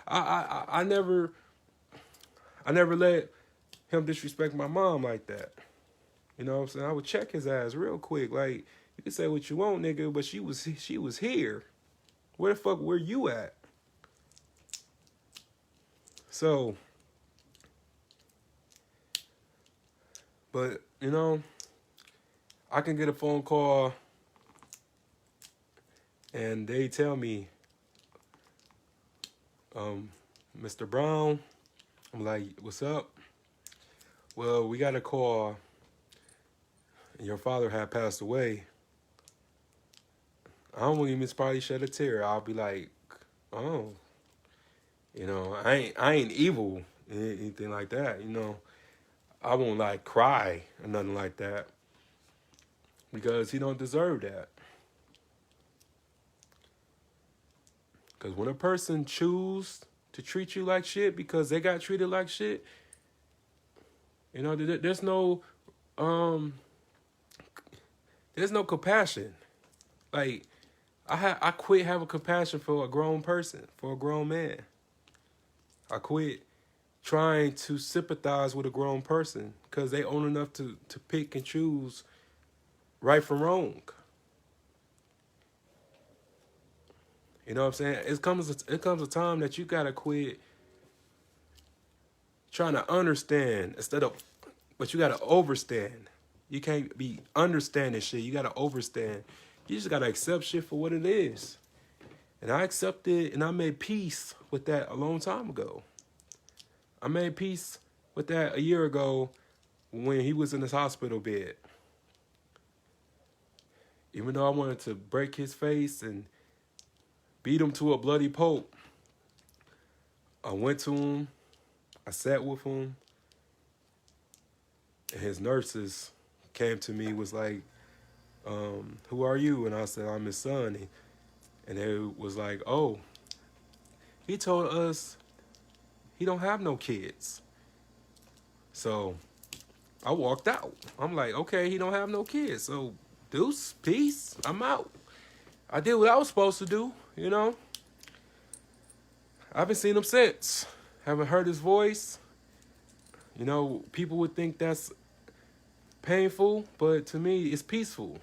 I never let him disrespect my mom like that. You know what I'm saying? I would check his ass real quick. Like, you can say what you want, nigga, but she was here. Where the fuck were you at? So, but, I can get a phone call and they tell me, Mr. Brown, I'm like, what's up? Well, we got a call and your father had passed away. I don't even probably shed a tear. I'll be like, oh, I ain't evil, anything like that, I won't like cry or nothing like that because he don't deserve that. Because when a person choose to treat you like shit because they got treated like shit, there's no compassion. Like, I quit having compassion for a grown person, for a grown man. I quit trying to sympathize with a grown person because they own enough to pick and choose right from wrong. You know what I'm saying? It comes a time that you gotta quit trying to understand but you gotta overstand. You can't be understanding shit. You gotta overstand. You just gotta accept shit for what it is. And I accepted and I made peace with that a long time ago. I made peace with that a year ago when he was in his hospital bed. Even though I wanted to break his face and beat him to a bloody pulp, I went to him, I sat with him, and his nurses came to me, was like, who are you? And I said, I'm his son. And they was like, oh, he told us he don't have no kids. So I walked out. I'm like, okay, he don't have no kids. So deuce, peace, I'm out. I did what I was supposed to do, I haven't seen him since. Haven't heard his voice. People would think that's painful, but to me, it's peaceful.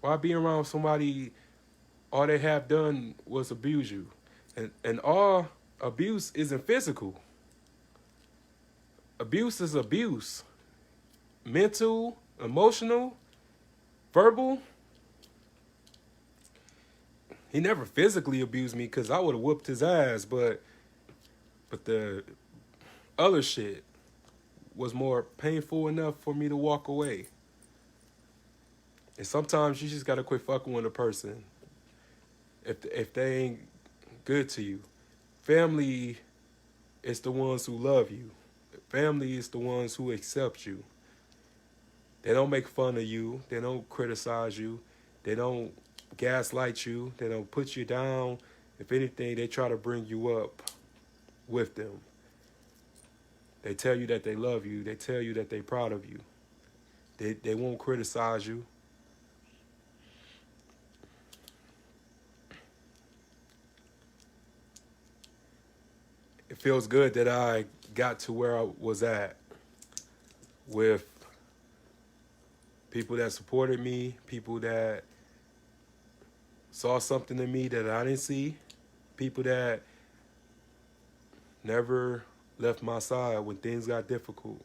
Why be around somebody, all they have done was abuse you? And all abuse isn't physical. Abuse is abuse. Mental, emotional, verbal. He never physically abused me because I would have whooped his ass, but the other shit was more painful enough for me to walk away. And sometimes you just gotta quit fucking with a person if they ain't good to you. Family is the ones who love you. Family is the ones who accept you. They don't make fun of you. They don't criticize you. They don't gaslight you. They don't put you down. If anything, they try to bring you up with them. They tell you that they love you. They tell you that they're proud of you. They won't criticize you. It feels good that I got to where I was at with people that supported me, people that saw something in me that I didn't see, People that never left my side when things got difficult.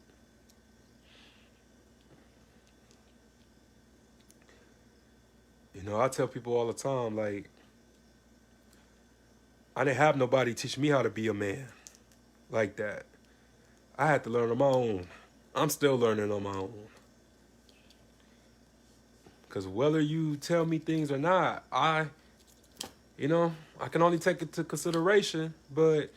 You know, I tell people all the time, like, I didn't have nobody teach me how to be a man like that. I had to learn on my own. I'm still learning on my own. Because whether you tell me things or not, I can only take it to consideration. But,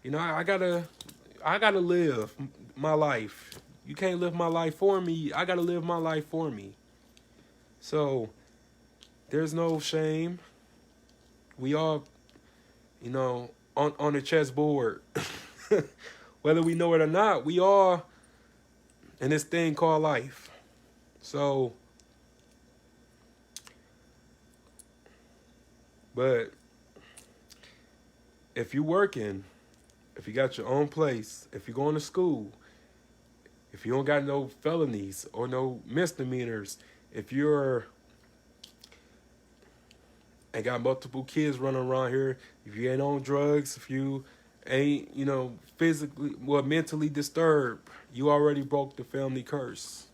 I gotta live my life. You can't live my life for me. I gotta live my life for me. So there's no shame. We all, on the chessboard. Whether we know it or not, we all in this thing called life. So, but if you're working, if you got your own place, if you're going to school, if you don't got no felonies or no misdemeanors, if you're and got multiple kids running around here, if you ain't on drugs, if you ain't, mentally disturbed, you already broke the family curse.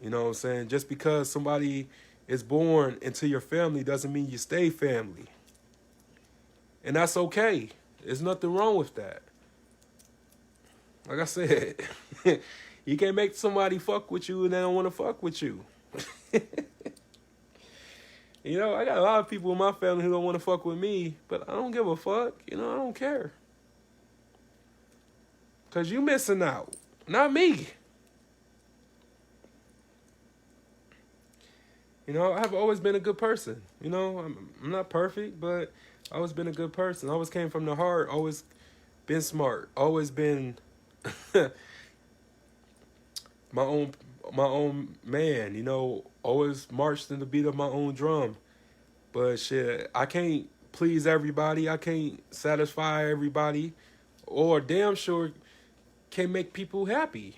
You know what I'm saying? Just because somebody is born into your family doesn't mean you stay family. And that's okay. There's nothing wrong with that. Like I said, you can't make somebody fuck with you and they don't want to fuck with you. I got a lot of people in my family who don't want to fuck with me, but I don't give a fuck. I don't care. Because you missing out, not me. I've always been a good person. I'm not perfect, but I've always been a good person. Always came from the heart, always been smart, always been my own man, always marched in the beat of my own drum. But shit, I can't please everybody. I can't satisfy everybody. Or damn sure can't make people happy.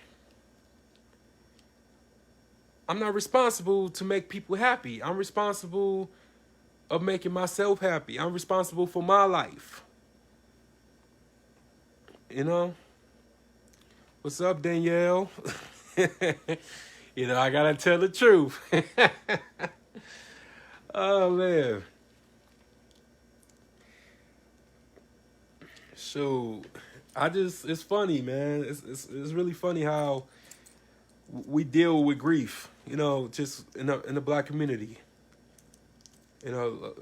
I'm not responsible to make people happy. I'm responsible of making myself happy. I'm responsible for my life. What's up, Danielle? I gotta tell the truth. Oh, man. So, it's funny, man. It's really funny how we deal with grief, just in the black community.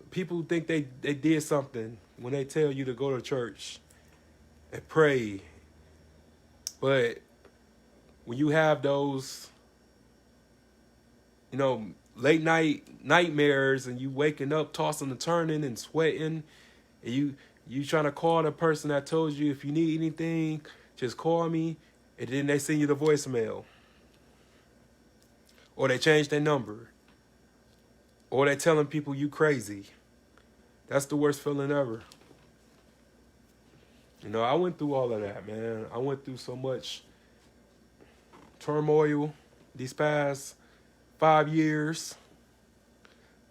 People think they did something when they tell you to go to church and pray. But when you have those, late night nightmares and you waking up tossing and turning and sweating, and you trying to call the person that told you if you need anything, just call me, and then they send you the voicemail. Or they change their number. Or they telling people you crazy. That's the worst feeling ever. I went through all of that, man. I went through so much turmoil these past 5 years.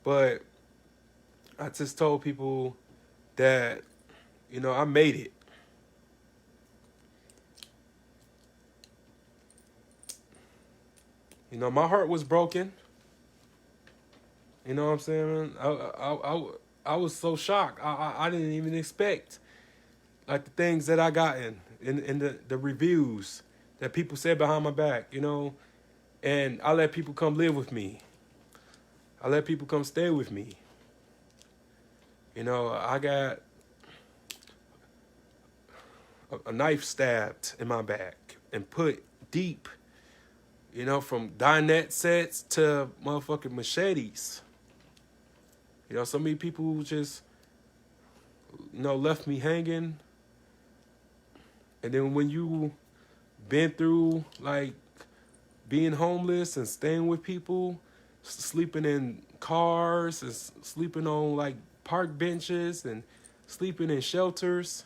But I just told people that, I made it. My heart was broken. You know what I'm saying? I was so shocked. I didn't even expect like the things that I got in the reviews that people said behind my back, and I let people come live with me. I let people come stay with me. I got a knife stabbed in my back and put deep, from dinette sets to motherfucking machetes. So many people just, left me hanging. And then when you been through, like, being homeless and staying with people, sleeping in cars and sleeping on, like, park benches and sleeping in shelters,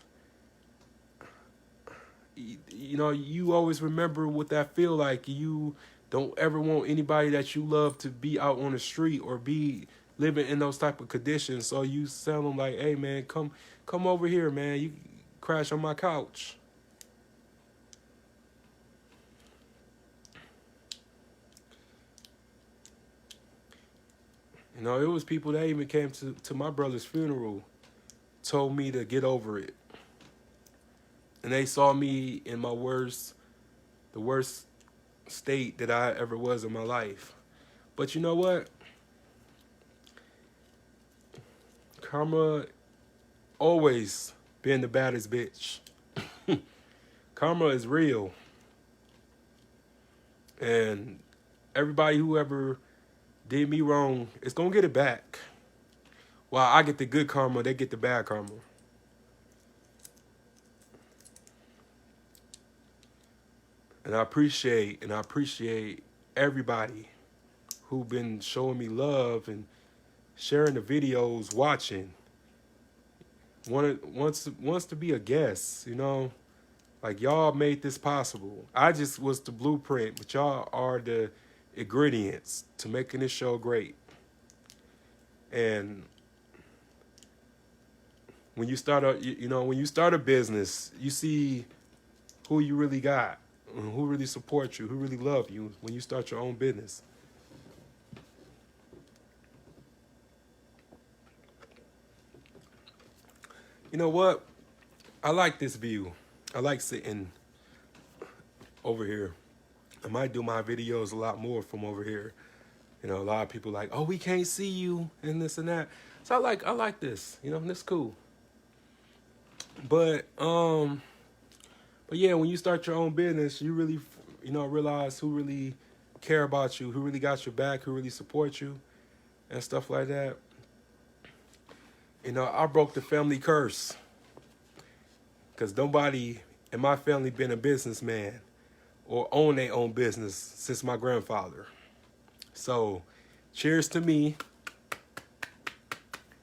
you always remember what that feel like. You Don't ever want anybody that you love to be out on the street or be living in those type of conditions. So you tell them like, hey man, come over here, man. You crash on my couch. You know, it was people that even came to my brother's funeral, told me to get over it. And they saw me in the worst state that I ever was in my life. But you know what? Karma always been the baddest bitch. Karma is real. And everybody who ever did me wrong is going to get it back. While I get the good karma, they get the bad karma. And I appreciate everybody who been showing me love and sharing the videos, watching. Wants to be a guest, you know? Like, y'all made this possible. I just was the blueprint, but y'all are the ingredients to making this show great. And when you start a business, you see who you really got, who really supports you, who really love you when you start your own business. You know what? I like this view. I like sitting over here. I might do my videos a lot more from over here. You know, a lot of people like, oh, we can't see you and this and that. So I like this. You know, this cool. But yeah, when you start your own business, you really, realize who really care about you, who really got your back, who really supports you, and stuff like that. You know, I broke the family curse because nobody in my family been a businessman or own their own business since my grandfather. So, cheers to me.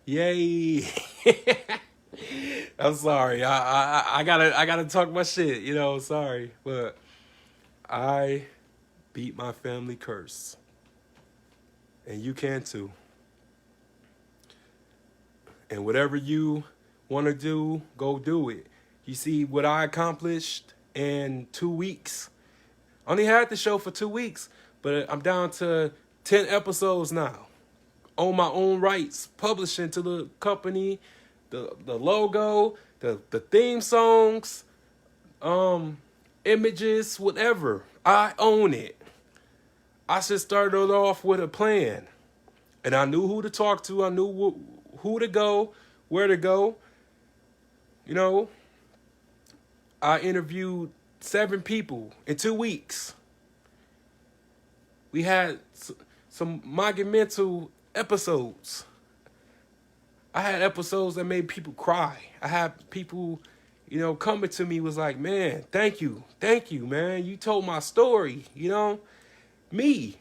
Yay. I'm sorry. I gotta talk my shit, sorry. But I beat my family curse. And you can too. And whatever you want to do, go do it. You see what I accomplished in 2 weeks. I only had the show for 2 weeks, but I'm down to 10 episodes now. On my own rights, publishing to the company, the logo, the theme songs, images, whatever. I own it. I just started off with a plan. And I knew who to talk to. I knew who to go, where to go. I interviewed 7 people in 2 weeks. We had some monumental episodes. I had episodes that made people cry. I had people, coming to me was like, man, thank you, man. You told my story, Me.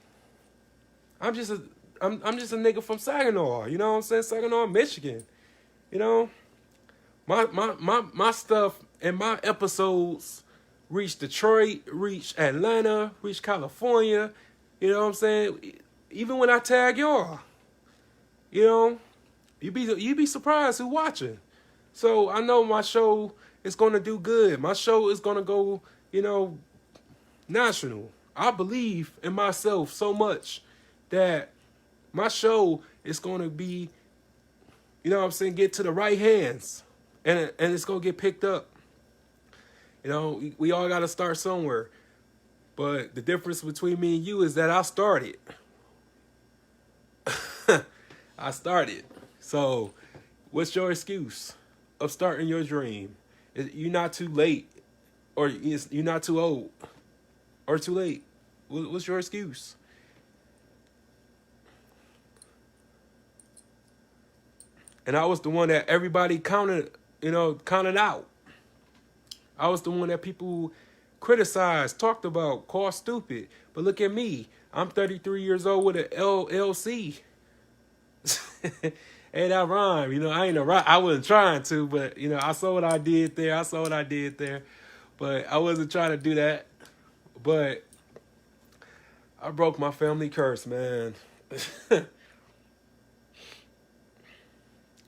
I'm just a nigga from Saginaw, you know what I'm saying? Saginaw, Michigan. My stuff and my episodes reached Detroit, reached Atlanta, reached California, you know what I'm saying? Even when I tag y'all, you'd be surprised who's watching. So I know my show is gonna do good. My show is gonna go, national. I believe in myself so much that my show is gonna be, get to the right hands, and it's gonna get picked up. We all gotta start somewhere. But the difference between me and you is that I started. I started. So, what's your excuse of starting your dream? You're not too late, or you're not too old, or too late. What's your excuse? And I was the one that everybody counted out. I was the one that people criticized, talked about, called stupid. But look at me. I'm 33 years old with an LLC. Hey, that rhyme. I wasn't trying to, but, I saw what I did there. But I wasn't trying to do that. But I broke my family curse, man.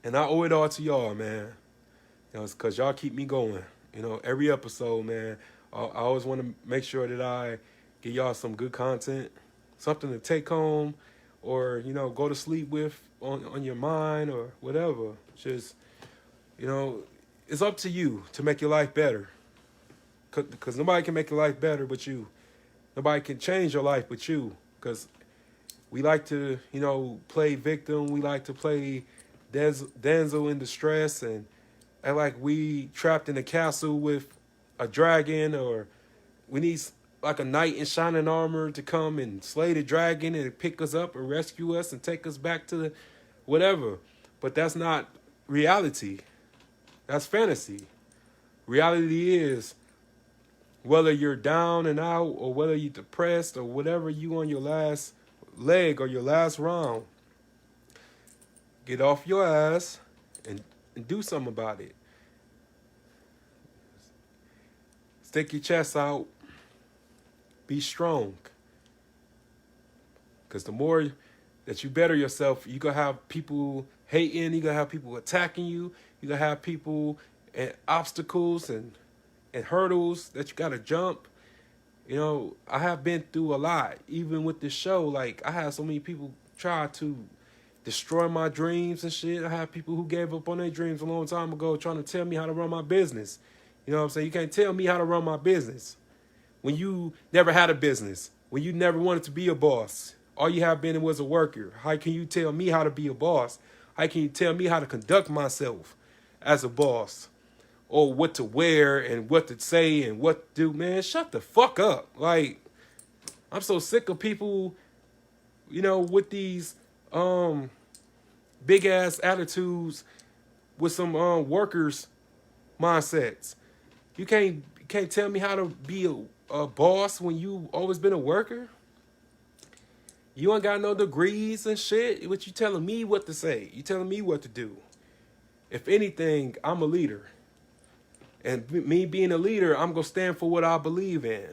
And I owe it all to y'all, man. You know, it's because y'all keep me going. You know, every episode, man, I always want to make sure that I give y'all some good content, something to take home or, you know, go to sleep with on your mind or whatever. Just, you know, it's up to you to make your life better. Because nobody can make your life better but you. Nobody can change your life but you. Because we like to, you know, play victim. We like to play Denzel in distress and act like we trapped in a castle with a dragon, or we need like a knight in shining armor to come and slay the dragon and pick us up and rescue us and take us back to the whatever. But that's not reality. That's fantasy. Reality is, whether you're down and out or whether you're depressed or whatever, you on your last leg or your last round, get off your ass and do something about it. Stick your chest out. Be strong. Because the more that you better yourself, you're going to have people hating, you're going to have people attacking you, you're going to have people and obstacles and hurdles that you got to jump. You know, I have been through a lot. Even with this show, like, I had so many people try to destroy my dreams and shit. I have people who gave up on their dreams a long time ago trying to tell me how to run my business. You know what I'm saying? You can't tell me how to run my business when you never had a business, when you never wanted to be a boss. All you have been was a worker. How can you tell me how to be a boss? How can you tell me how to conduct myself as a boss? Or what to wear and what to say and what to do? Man, shut the fuck up. Like, I'm so sick of people, you know, with these big ass attitudes with some workers mindsets. You can't tell me how to be a boss when you always been a worker. You ain't got no degrees and shit. What you telling me what to say? You telling me what to do? If anything, I'm a leader. And me being a leader, I'm gonna stand for what I believe in.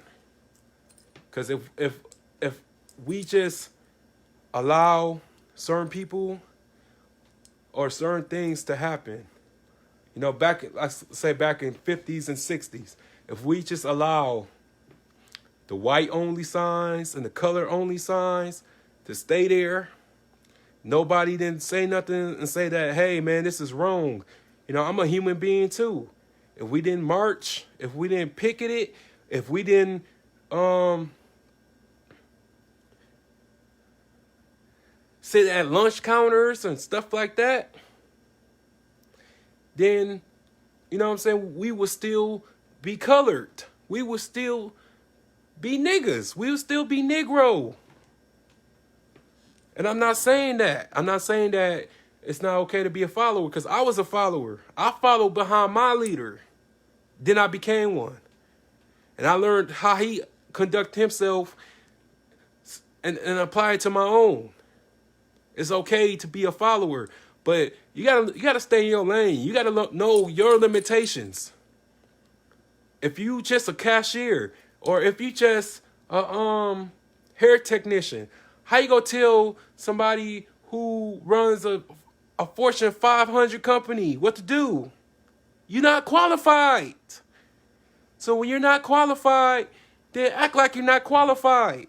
Cause if we just allow certain people or certain things to happen, you know, back in 50s and 60s, if we just allow the white only signs and the color only signs to stay there, nobody didn't say nothing and say that, hey man, this is wrong. You know, I'm a human being too. If we didn't march, if we didn't picket it, if we didn't sit at lunch counters and stuff like that, then, you know what I'm saying, we would still be colored. We would still be niggas. We would still be Negro. And I'm not saying that. I'm not saying that it's not okay to be a follower, because I was a follower. I followed behind my leader. Then I became one. And I learned how he conduct himself and apply it to my own. It's okay to be a follower, but you gotta stay in your lane. You gotta know your limitations. If you just a cashier or if you just a hair technician, how you gonna tell somebody who runs a Fortune 500 company what to do? You're not qualified. So when you're not qualified, then act like you're not qualified.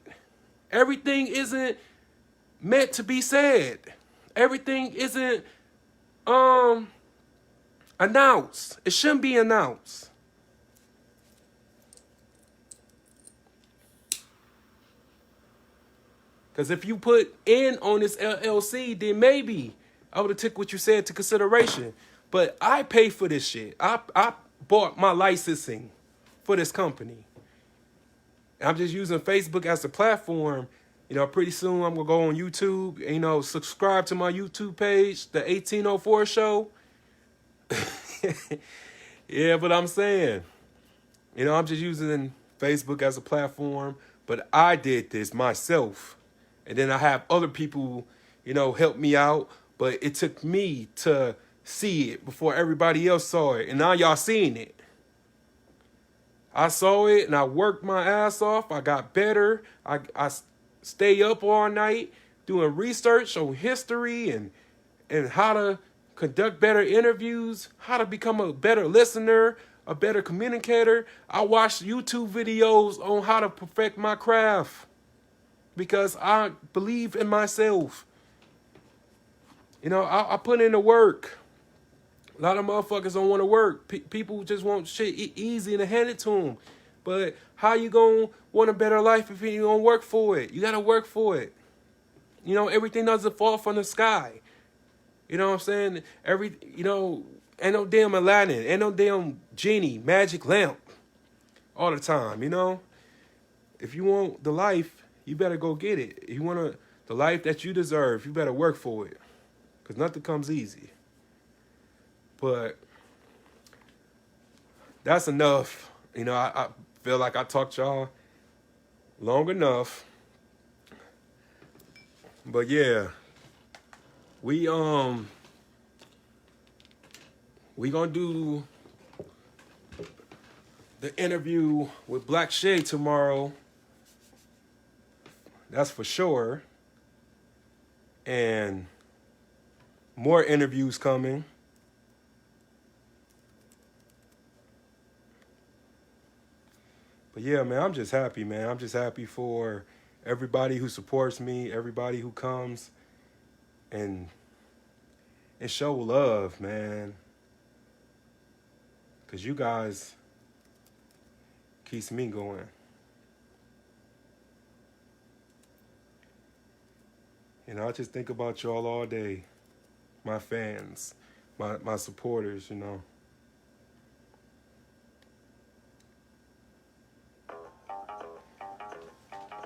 Everything isn't meant to be said. Everything isn't announced. It shouldn't be announced. Because if you put in on this LLC, then maybe I would have took what you said into consideration. But I pay for this shit. I bought my licensing for this company. And I'm just using Facebook as a platform. You know, pretty soon I'm going to go on YouTube, you know, subscribe to my YouTube page, the 1804 Show. Yeah, but I'm saying, you know, I'm just using Facebook as a platform, but I did this myself. And then I have other people, you know, help me out, but it took me to see it before everybody else saw it. And now y'all seeing it. I saw it and I worked my ass off. I got better. I stay up all night doing research on history and how to conduct better interviews, how to become a better listener, a better communicator. I watched YouTube videos on how to perfect my craft because I believe in myself. You know, I put in the work. A lot of motherfuckers don't want to work. People just want shit easy and to hand it to them. But how you gonna want a better life if you don't work for it? You gotta work for it. You know, everything doesn't fall from the sky. You know what I'm saying? Ain't no damn Aladdin, ain't no damn genie, magic lamp all the time, you know? If you want the life, you better go get it. If you want the life that you deserve, you better work for it. Because nothing comes easy. But that's enough. You know, I feel like I talked y'all long enough. But yeah, we gonna do the interview with Black Shade tomorrow. That's for sure. And more interviews coming. But yeah, man, I'm just happy, man. I'm just happy for everybody who supports me, everybody who comes and show love, man. Because you guys keeps me going. You know, I just think about y'all all day. My fans, my supporters, you know.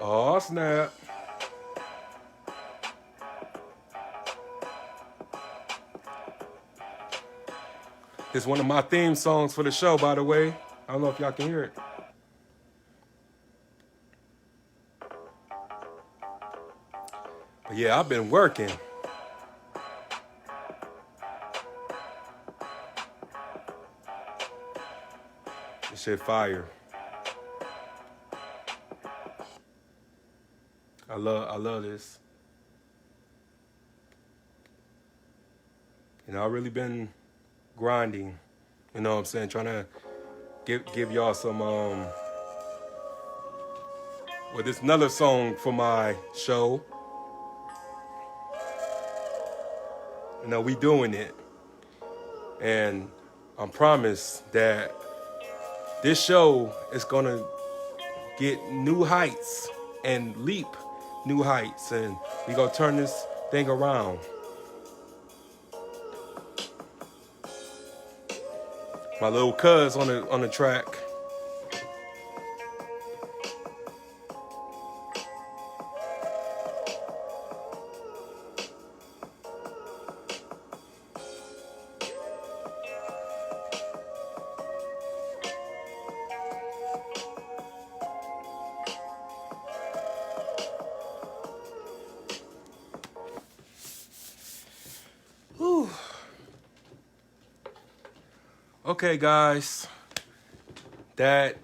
Oh, snap. It's one of my theme songs for the show, by the way. I don't know if y'all can hear it. But yeah, I've been working. This shit fire. I love this. You know, I've really been grinding. You know what I'm saying? Trying to give y'all some well, this another song for my show. You know, we doing it. And I promise that this show is gonna get new heights and leap new heights, and we gonna turn this thing around. My little cuz on the track. Whew. Okay, guys, that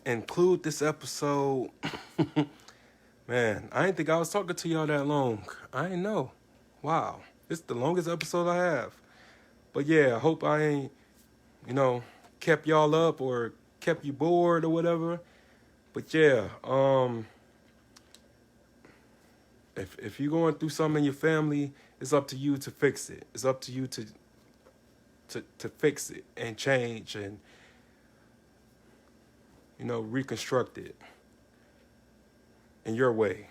include this episode. Man, I didn't think I was talking to y'all that long. I ain't know. Wow, it's the longest episode I have. But yeah, I hope I ain't, kept y'all up or kept you bored or whatever. But yeah, if you're going through something in your family, it's up to you to fix it. It's up to you to fix it and change and, reconstruct it in your way.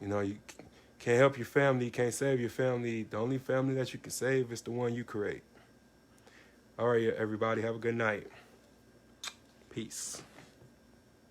You can't help your family, you can't save your family. The only family that you can save is the one you create. All right, everybody, have a good night. Peace.